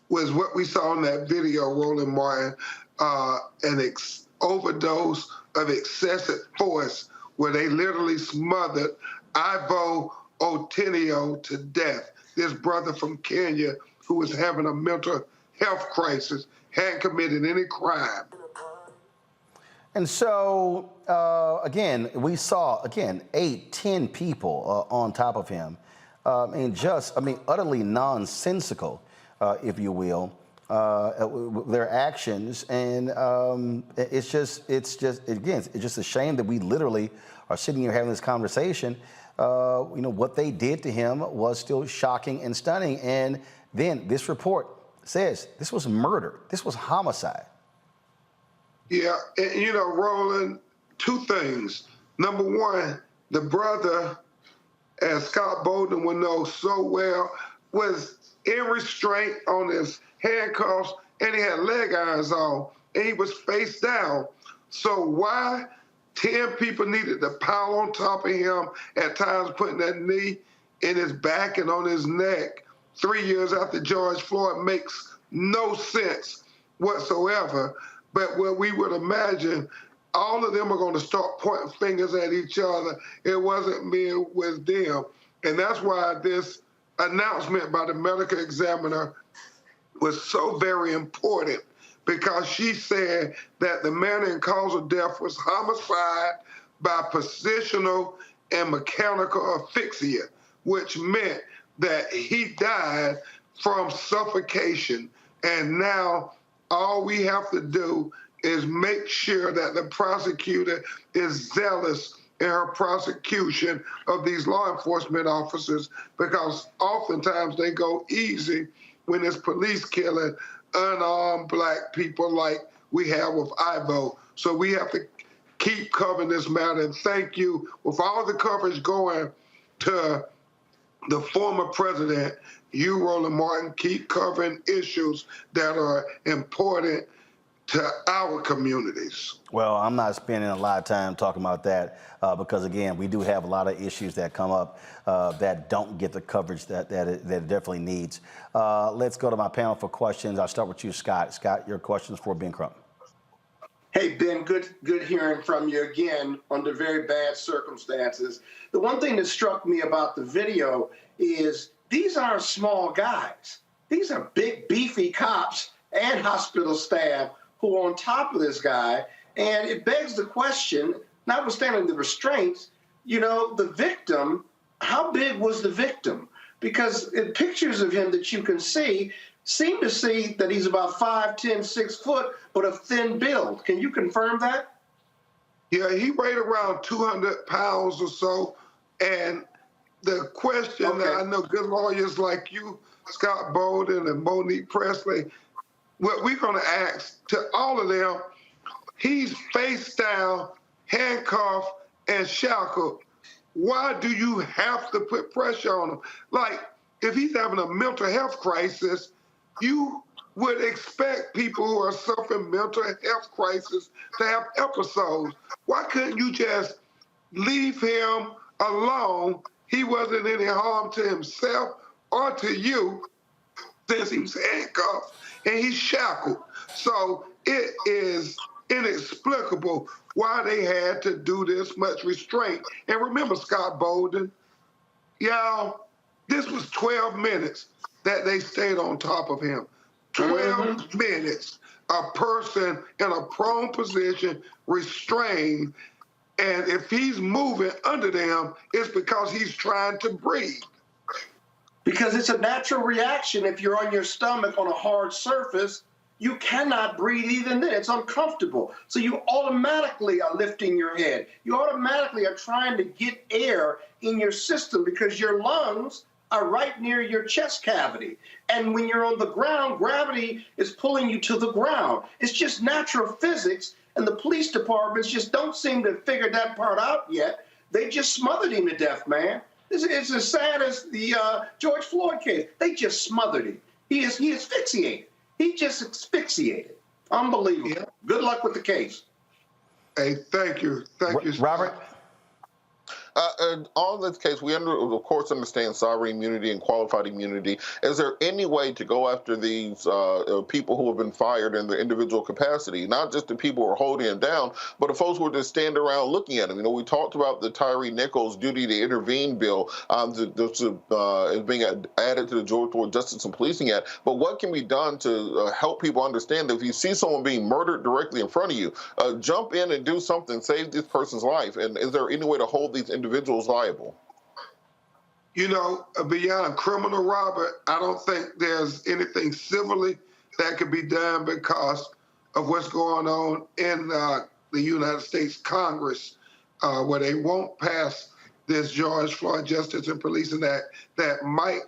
was what we saw in that video, Roland Martin, an overdose of excessive force where they literally smothered Ivo Otinio to death. This brother from Kenya who was having a mental health crisis, hadn't committed any crime. And so, again, we saw, 8, 10 people on top of him. Utterly nonsensical, if you will, their actions. And it's just a shame that we literally are sitting here having this conversation. What they did to him was still shocking and stunning. And then this report says this was murder. This was homicide. Yeah, and Roland, two things. Number one, the brother, as Scott Bolden would know so well, was in restraint on his handcuffs, and he had leg irons on, and he was face down. So why 10 people needed to pile on top of him, at times putting that knee in his back and on his neck 3 years after George Floyd makes no sense whatsoever. But what we would imagine, all of them are going to start pointing fingers at each other. It wasn't me, it was them. And that's why this announcement by the medical examiner was so very important, because she said that the manner and cause of death was homicide by positional and mechanical asphyxia, which meant that he died from suffocation. And now all we have to do is make sure that the prosecutor is zealous in her prosecution of these law enforcement officers, because oftentimes they go easy when it's police killing unarmed black people like we have with Ivo. So we have to keep covering this matter. And thank you, with all the coverage going to the former president, you, Roland Martin, keep covering issues that are important to our communities. Well, I'm not spending a lot of time talking about that because, again, we do have a lot of issues that come up that don't get the coverage that it definitely needs. Let's go to my panel for questions. I'll start with you, Scott. Scott, your questions for Ben Crump. Hey, Ben, good hearing from you again under very bad circumstances. The one thing that struck me about the video is these aren't small guys. These are big, beefy cops and hospital staff who are on top of this guy. And it begs the question, notwithstanding the restraints, the victim, how big was the victim? Because in pictures of him that you can see, seem to see that he's about 5'10", 6 foot, but a thin build. Can you confirm that? Yeah, he weighed around 200 pounds or so. And the question that I know good lawyers like you, Scott Bolden and Monique Presley, what we're going to ask to all of them, he's face down, handcuffed, and shackled. Why do you have to put pressure on him? Like, if he's having a mental health crisis, you would expect people who are suffering mental health crisis to have episodes. Why couldn't you just leave him alone? He wasn't any harm to himself or to you, since he was handcuffed and he's shackled. So it is inexplicable why they had to do this much restraint. And remember, Scott Bolden, y'all, this was 12 minutes that they stayed on top of him. 12 minutes, a person in a prone position, restrained, and if he's moving under them, it's because he's trying to breathe. Because it's a natural reaction. If you're on your stomach on a hard surface, you cannot breathe even then. It's uncomfortable. So you automatically are lifting your head. You automatically are trying to get air in your system because your lungs are right near your chest cavity. And when you're on the ground, gravity is pulling you to the ground. It's just natural physics, and the police departments just don't seem to have figured that part out yet. They just smothered him to death, man. It's as sad as the George Floyd case. They just smothered him. He asphyxiated. He just asphyxiated. Unbelievable. Yeah. Good luck with the case. Hey, thank you. Thank you, Robert. On this case, we of course understand sovereign immunity and qualified immunity. Is there any way to go after these people who have been fired in their individual capacity? Not just the people who are holding them down, but the folks who are just standing around looking at them. You know, we talked about the Tyree Nichols duty to intervene bill is being added to the Georgia Floyd Justice and Policing Act. But what can be done to help people understand that if you see someone being murdered directly in front of you, jump in and do something, save this person's life? And is there any way to hold these individuals liable? You know, beyond criminal, Robert, I don't think there's anything civilly that could be done because of what's going on in the United States Congress, where they won't pass this George Floyd Justice and Policing Act that might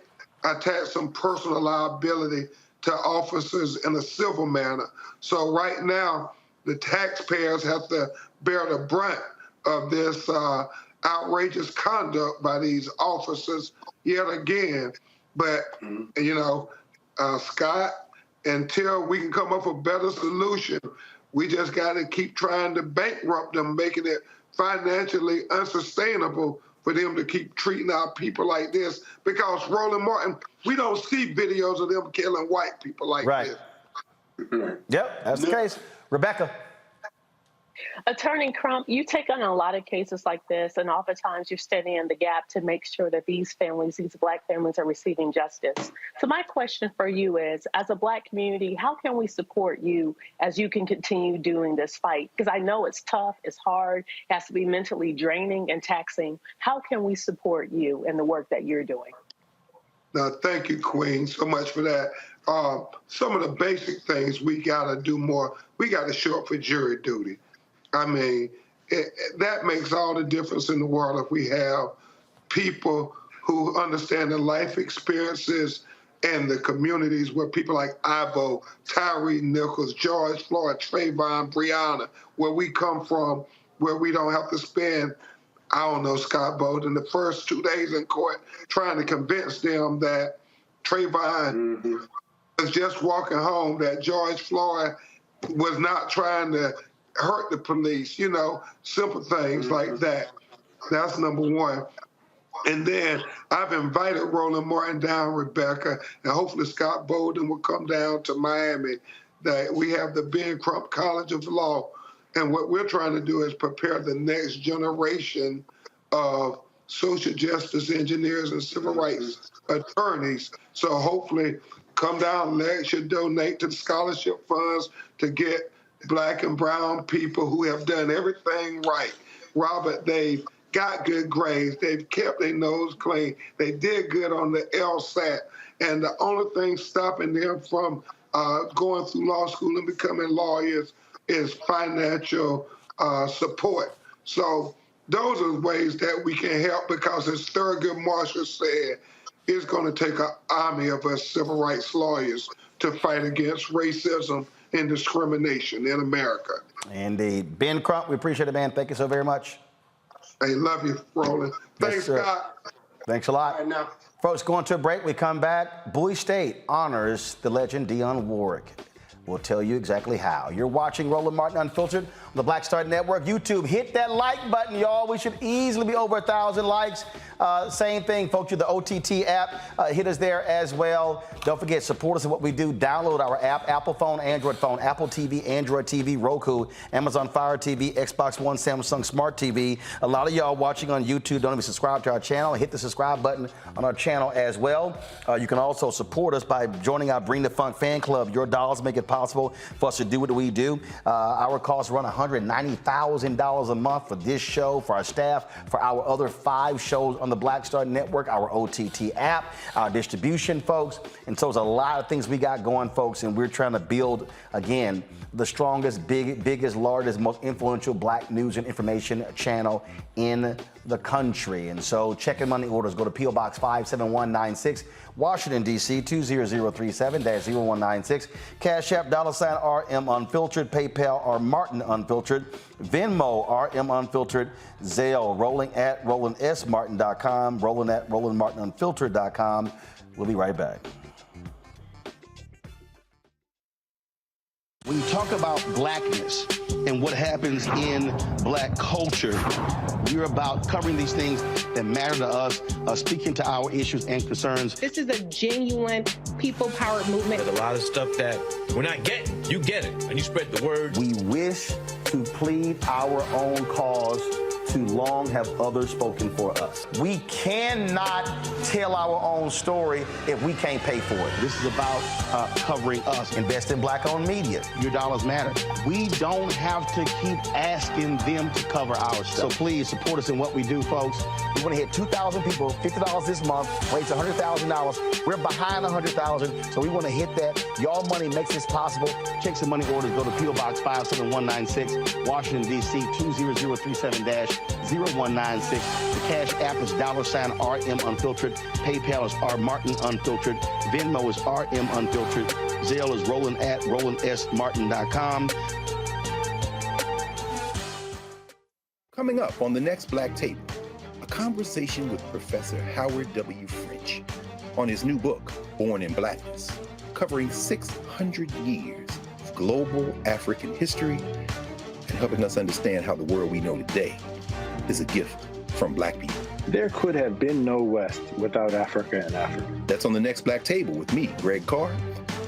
attach some personal liability to officers in a civil manner. So right now, the taxpayers have to bear the brunt of this outrageous conduct by these officers yet again. But, you know, Scott, until we can come up with a better solution, we just got to keep trying to bankrupt them, making it financially unsustainable for them to keep treating our people like this. Because, Roland Martin, we don't see videos of them killing white people like this. Yep, that's the case. Rebecca. Attorney Crump, you take on a lot of cases like this, and oftentimes you're standing in the gap to make sure that these families, these Black families, are receiving justice. So my question for you is, as a Black community, how can we support you as you can continue doing this fight? Because I know it's tough, it's hard, it has to be mentally draining and taxing. How can we support you in the work that you're doing? No, thank you, Queen, so much for that. Some of the basic things we got to do more. We got to show up for jury duty. I mean, that makes all the difference in the world if we have people who understand the life experiences and the communities where people like Ivo, Tyree Nichols, George Floyd, Trayvon, Breonna, where we come from, where we don't have to spend, I don't know, Scott Bolden, the first 2 days in court trying to convince them that Trayvon was just walking home, that George Floyd was not trying to hurt the police, you know, simple things like that. That's number one. And then I've invited Roland Martin down, Rebecca, and hopefully Scott Bolden will come down to Miami, that we have the Ben Crump College of Law. And what we're trying to do is prepare the next generation of social justice engineers and civil rights attorneys. So hopefully come down, lecture, donate to the scholarship funds to get Black and brown people who have done everything right. Robert, they've got good grades. They've kept their nose clean. They did good on the LSAT. And the only thing stopping them from going through law school and becoming lawyers is financial support. So those are the ways that we can help, because as Thurgood Marshall said, it's going to take an army of us civil rights lawyers to fight against racism and discrimination in America. Indeed. Ben Crump, we appreciate it, man. Thank you so very much. I love you, Roland. Thanks, yes, Scott. Thanks a lot. Folks, going to a break. We come back. Bowie State honors the legend Dionne Warwick. We'll tell you exactly how. You're watching Roland Martin Unfiltered the Black Star Network. YouTube, hit that like button, y'all. We should easily be over 1,000 likes. Same thing, folks, with the OTT app. Hit us there as well. Don't forget, support us in what we do. Download our app, Apple phone, Android phone, Apple TV, Android TV, Roku, Amazon Fire TV, Xbox One, Samsung Smart TV. A lot of y'all watching on YouTube don't even subscribe to our channel. Hit the subscribe button on our channel as well. You can also support us by joining our Bring the Funk fan club. Your dollars make it possible for us to do what we do. Our costs run $190,000 a month for this show, for our staff, for our other 5 shows on the Black Star Network, our OTT app, our distribution, folks. And so there's a lot of things we got going, folks, and we're trying to build, again, the strongest, biggest, largest, most influential black news and information channel in the country. And so check in money orders. Go to P.O. Box 57196, Washington, D.C. 20037-0196. Cash App, $RM Unfiltered. PayPal, R Martin Unfiltered. Venmo, RM Unfiltered. Zelle, rolling at RolandSMartin.com. Roland at RolandMartinUnfiltered.com. We'll be right back. When you talk about blackness and what happens in black culture, we're about covering these things that matter to us, speaking to our issues and concerns. This is a genuine people-powered movement. There's a lot of stuff that we're not getting. You get it, and you spread the word. We wish to plead our own cause. Too long have others spoken for us. We cannot tell our own story if we can't pay for it. This is about covering us. Invest in black-owned media. Your dollars matter. We don't have to keep asking them to cover our stuff. So please support us in what we do, folks. We want to hit 2,000 people, $50 this month, raise $100,000. We're behind $100,000, so we want to hit that. Y'all money makes this possible. Check some money orders. Go to P.O. Box 57196, Washington, D.C. 20037-0196. The Cash App is $RM Unfiltered. PayPal is R Martin Unfiltered. Venmo is RM Unfiltered. Zelle is Roland at RolandSMartin.com. Coming up on the next Black Table, a conversation with Professor Howard W. French on his new book, Born in Blackness, covering 600 years of global African history and helping us understand how the world we know today is a gift from black people. There could have been no West without Africa and Africa. That's on the next Black Table with me, Greg Carr,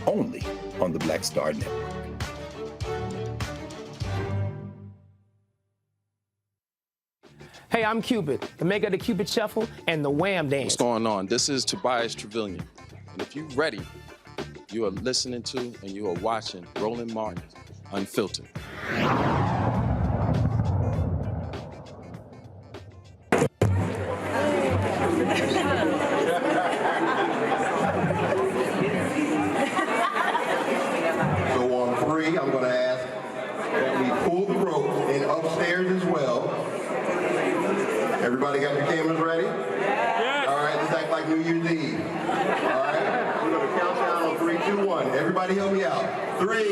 only on the Black Star Network. Hey, I'm Cupid, the maker of the Cupid Shuffle and the Wham Dance. What's going on? This is Tobias Trevelyan. And if you're ready, you are listening to and you are watching Roland Martin Unfiltered. I'm going to ask that we pull the rope and upstairs as well. Everybody got your cameras ready? Yes. All right, let's act like New Year's Eve. All right, we're going to count down on 3, 2, 1. Everybody help me out. 3, 2,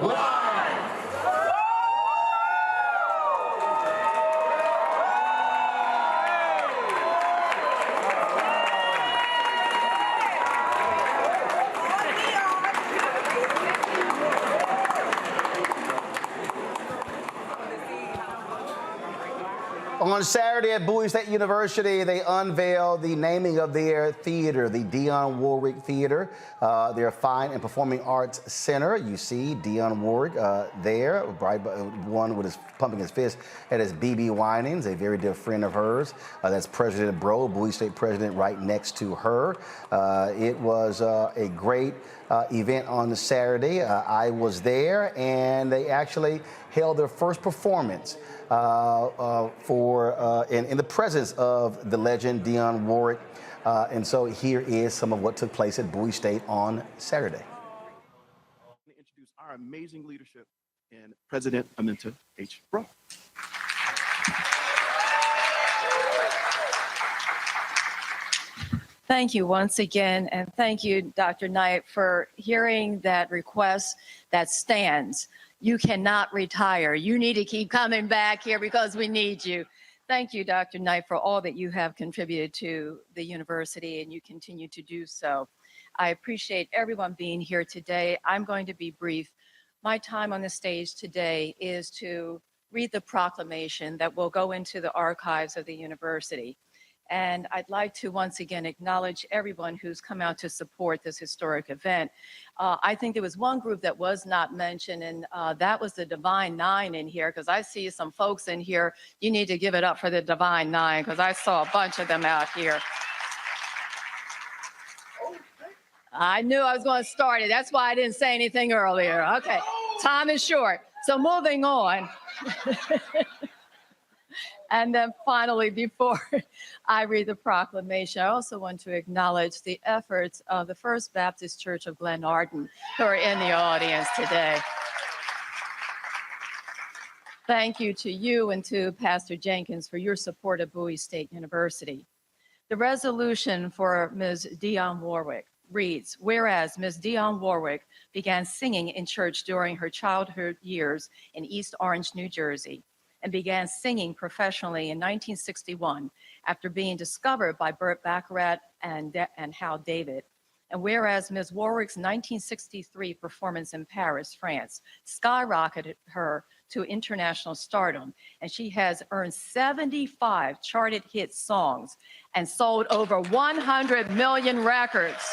1. On Saturday at Bowie State University, they unveiled the naming of their theater, the Dionne Warwick Theater, their Fine and Performing Arts Center. You see Dionne Warwick there, right, one with his pumping his fist at his BB Winans, a very dear friend of hers. That's President Bro, Bowie State president, right next to her. It was a great event on Saturday. I was there, and they actually held their first performance in the presence of the legend Dionne Warwick. And so here is some of what took place at Bowie State on Saturday. To introduce our amazing leadership and President Aminta H. Bro. Thank you once again, and thank you, Dr. Knight, for hearing that request that stands. You cannot retire. You need to keep coming back here because we need you. Thank you, Dr. Knight, for all that you have contributed to the university, and you continue to do so. I appreciate everyone being here today. I'm going to be brief. My time on the stage today is to read the proclamation that will go into the archives of the university. And I'd like to once again acknowledge everyone who's come out to support this historic event. I think there was one group that was not mentioned, and that was the Divine Nine in here, because I see some folks in here. You need to give it up for the Divine Nine, because I saw a bunch of them out here. I knew I was going to start it. That's why I didn't say anything earlier. Okay, time is short. So moving on. And then finally, before I read the proclamation, I also want to acknowledge the efforts of the First Baptist Church of Glenarden, who are in the audience today. Thank you to you and to Pastor Jenkins for your support of Bowie State University. The resolution for Ms. Dionne Warwick reads, whereas Ms. Dionne Warwick began singing in church during her childhood years in East Orange, New Jersey, and began singing professionally in 1961 after being discovered by Burt Baccarat and Hal David. And whereas Ms. Warwick's 1963 performance in Paris, France, skyrocketed her to international stardom, and she has earned 75 charted hit songs and sold over 100 million records.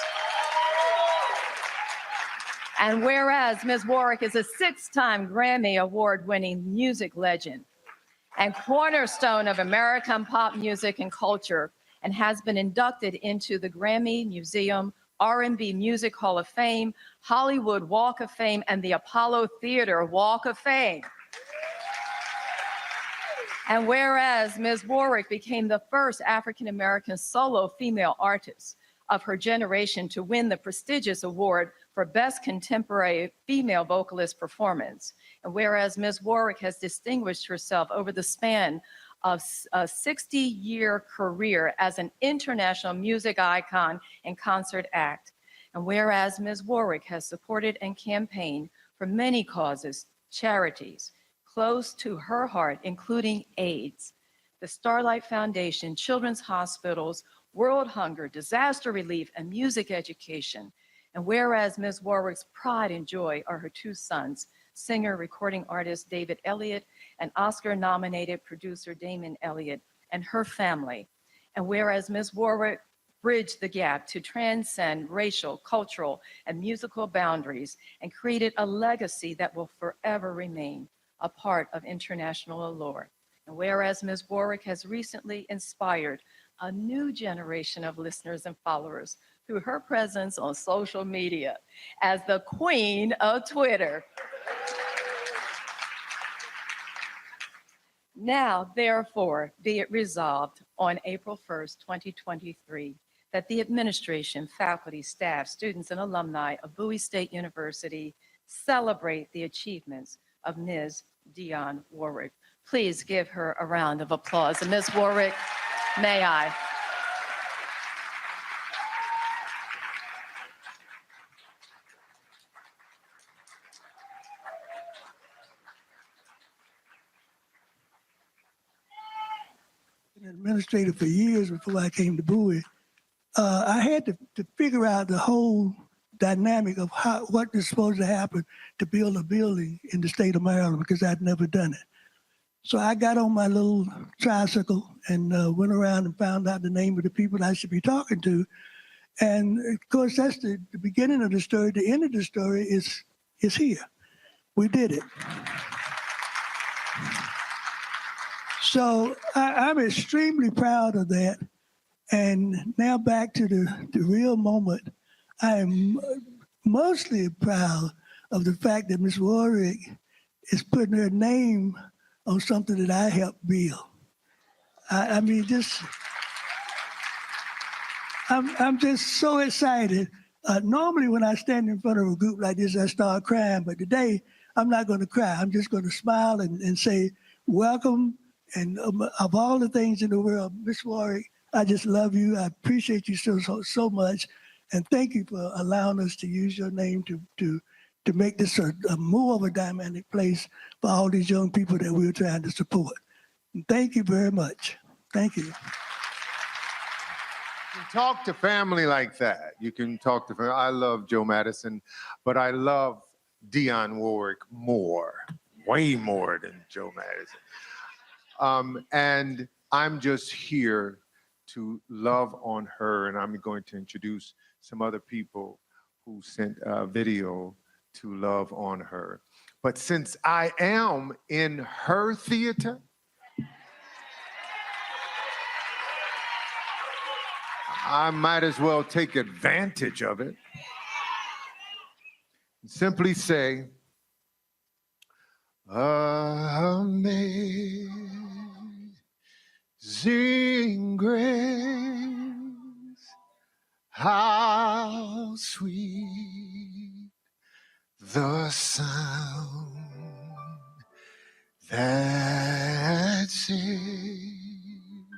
And whereas Ms. Warwick is a 6-time Grammy Award-winning music legend and cornerstone of American pop music and culture, and has been inducted into the Grammy Museum, R&B Music Hall of Fame, Hollywood Walk of Fame, and the Apollo Theater Walk of Fame. And whereas Ms. Warwick became the first African-American solo female artist of her generation to win the prestigious award for Best Contemporary Female Vocalist Performance. And whereas Ms. Warwick has distinguished herself over the span of a 60-year career as an international music icon and concert act. And whereas Ms. Warwick has supported and campaigned for many causes, charities, close to her heart, including AIDS, the Starlight Foundation, Children's Hospitals, World Hunger, disaster relief, and music education. And whereas Ms. Warwick's pride and joy are her 2 sons, singer, recording artist David Elliott, and Oscar-nominated producer Damon Elliott, and her family. And whereas Ms. Warwick bridged the gap to transcend racial, cultural, and musical boundaries and created a legacy that will forever remain a part of international allure. And whereas Ms. Warwick has recently inspired a new generation of listeners and followers through her presence on social media as the queen of Twitter. Now, therefore, be it resolved on April 1st, 2023, that the administration, faculty, staff, students, and alumni of Bowie State University celebrate the achievements of Ms. Dionne Warwick. Please give her a round of applause. And Ms. Warwick, may I? Been an administrator for years before I came to Bowie. I had to figure out the whole dynamic of what is supposed to happen to build a building in the state of Maryland, because I'd never done it. So I got on my little tricycle and went around and found out the name of the people I should be talking to. And of course, that's the beginning of the story. The end of the story is here. We did it. So I'm extremely proud of that. And now back to the real moment. I am mostly proud of the fact that Ms. Warwick is putting her name on something that I helped build. I mean, I'm just so excited. Normally when I stand in front of a group like this, I start crying, but today I'm not going to cry. I'm just going to smile and say, welcome. And of all the things in the world, Ms. Warwick, I just love you. I appreciate you so much. And thank you for allowing us to use your name to make this a more of a dynamic place for all these young people that we're trying to support. And thank you very much. Thank you. You talk to family like that. You can talk to family. I love Joe Madison, but I love Dionne Warwick more, way more than Joe Madison. And I'm just here to love on her, and I'm going to introduce some other people who sent a video to love on her. But since I am in her theater, I might as well take advantage of it. Simply say, amazing grace, how sweet the sound that saved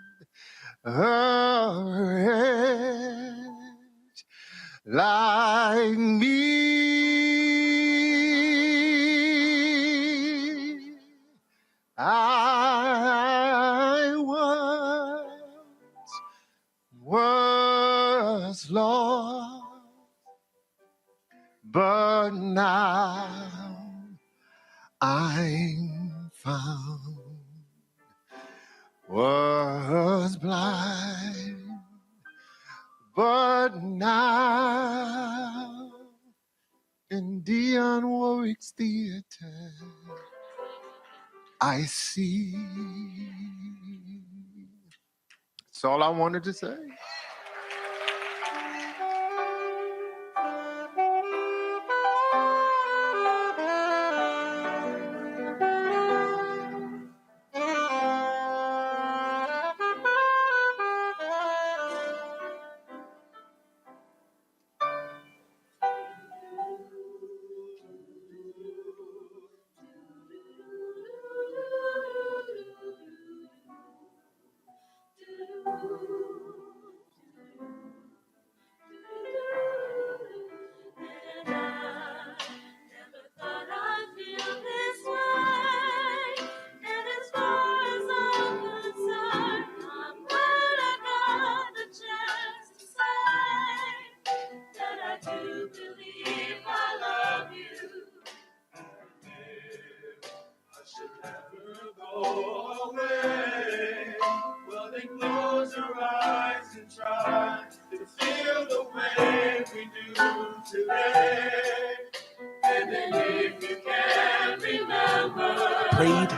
a wretch like me. I was lost, but now I'm found. Was blind, but now in Dionne Warwick's theater, I see. That's all I wanted to say. Played,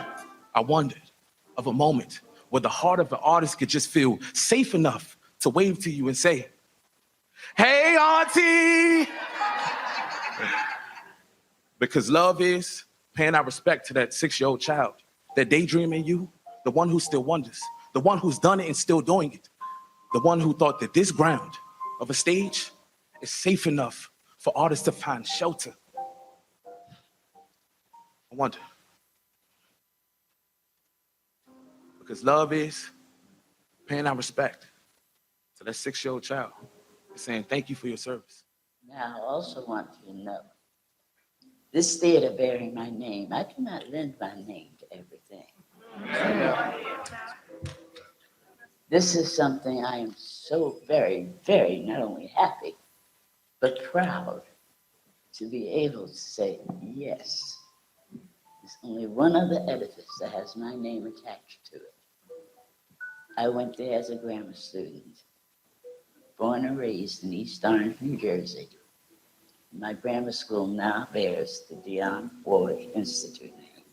I wondered of a moment where the heart of an artist could just feel safe enough to wave to you and say, "Hey, auntie!" Because love is paying our respect to that 6-year-old child, that daydream in you, the one who still wonders, the one who's done it and still doing it, the one who thought that this ground of a stage is safe enough for artists to find shelter. I wonder. Because love is paying our respect to that 6-year-old child and saying thank you for your service. Now, I also want you to know, this theater bearing my name, I do not lend my name to everything. This is something I am so very, very not only happy, but proud to be able to say, yes, there's only one other edifice that has my name attached to it. I went there as a grammar student, born and raised in East Orange, New Jersey. My grammar school now bears the Dionne Warwick Institute name.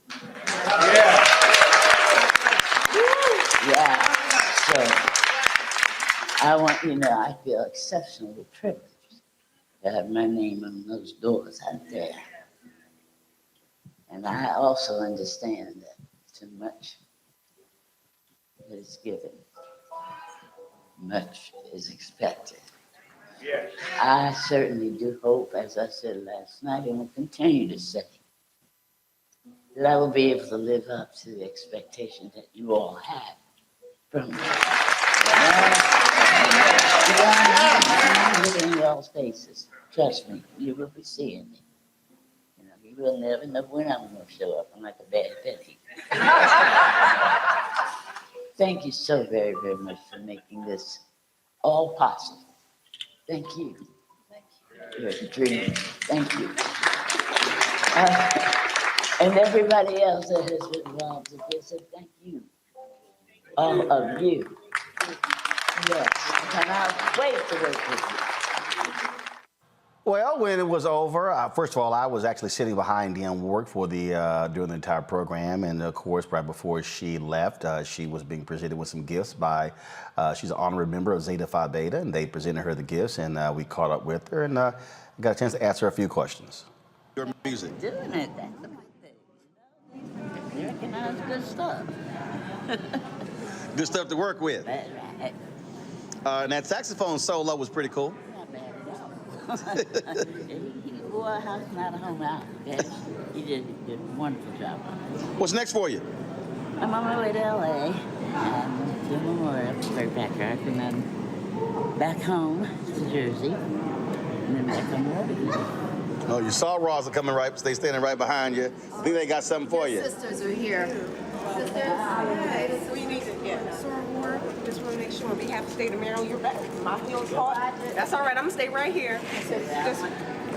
Yeah, so I want you to know I feel exceptionally privileged to have my name on those doors out there. And I also understand that too much that is given, much is expected. Yes. I certainly do hope, as I said last night, and will continue to say, that I will be able to live up to the expectation that you all have from me. I'm looking in y'all's faces. Trust me, you will be seeing me. You know, you will never know when I'm going to show up. I'm like a bad penny. Thank you so very, very much for making this all possible. Thank you. Thank you. You're a dream. Thank you. And everybody else that has been involved in this, and thank you, all of you. Yes, and I'll wait to work with you. Well, when it was over, first of all, I was actually sitting behind Dionne Warwick for during the entire program, and of course, right before she left, she was being presented with some gifts by. She's an honorary member of Zeta Phi Beta, and they presented her the gifts, and we caught up with her and got a chance to ask her a few questions. Your music. Doing it, that's the main thing. You recognize good stuff. Good stuff to work with. That's right. And that saxophone solo was pretty cool. Not bad at all. Boy, how's not a home out? Yes, he did a wonderful job. What's next for you? I'm on my way to LA and to Memorial for Great Backyard, and then back home to Jersey, and then back on the road again. Oh, you saw Rosa coming right, they standing right behind you. I think they got something for you. Sisters are here. Sisters, hi. So you need to get sore war. Just want to make sure on behalf of the state of Maryland, you're back. My feels hard. That's all right. I'm gonna stay right here.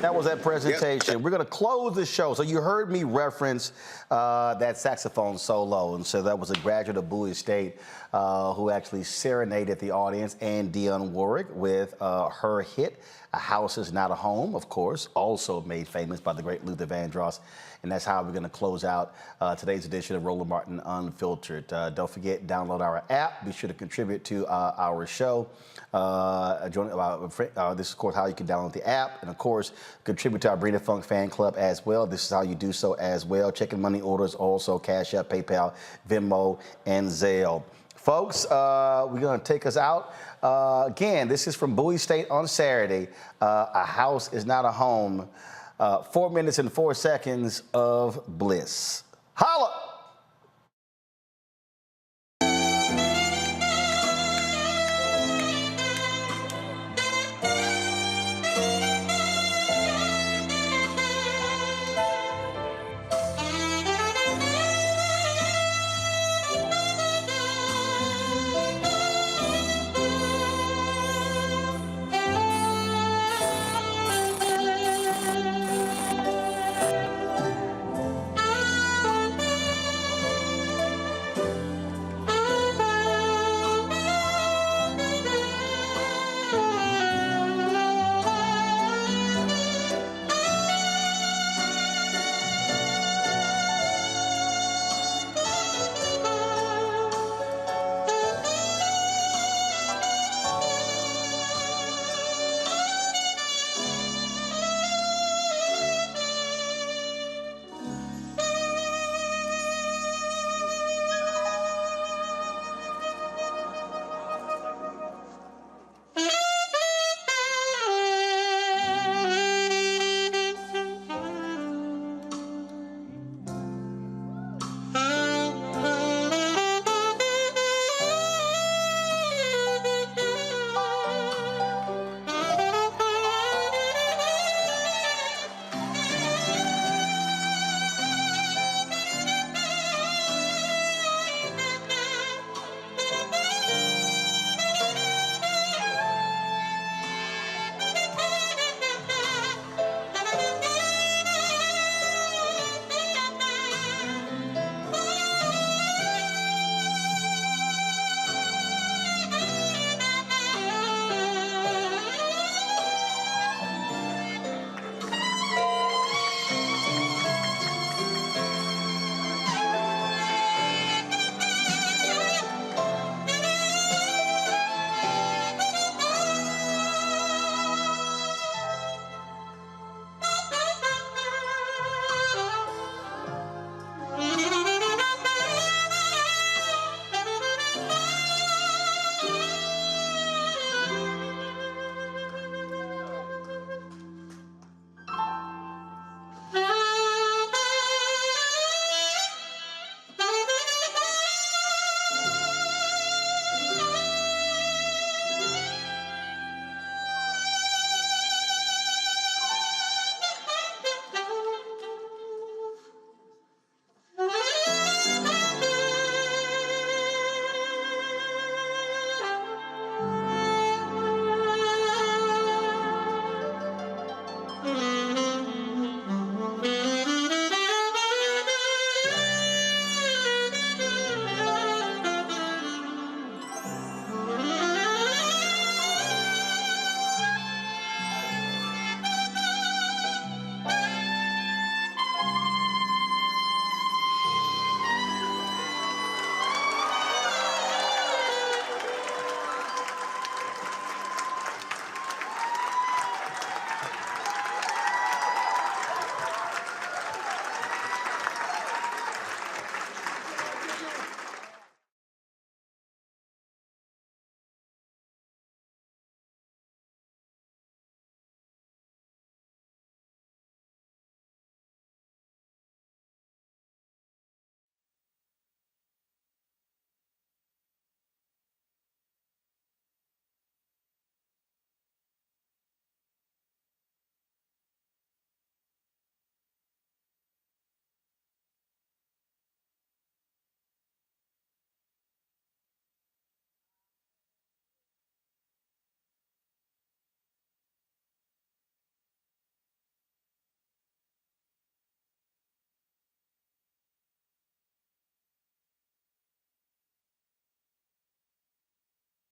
That was that presentation. Yep. We're going to close the show. So you heard me reference that saxophone solo. And so that was a graduate of Bowie State who actually serenaded the audience, and Dionne Warwick with her hit, A House Is Not a Home, of course, also made famous by the great Luther Vandross. And that's how we're going to close out today's edition of Roland Martin Unfiltered. Don't forget, download our app. Be sure to contribute to our show. This is, of course, how you can download the app. And, of course, contribute to our Brina Funk fan club as well. This is how you do so as well. Checking money orders, also Cash App, PayPal, Venmo, and Zelle. Folks, we're going to take us out. Again, this is from Bowie State on Saturday. A House Is Not a Home. 4 minutes and 4 seconds of bliss. Holla!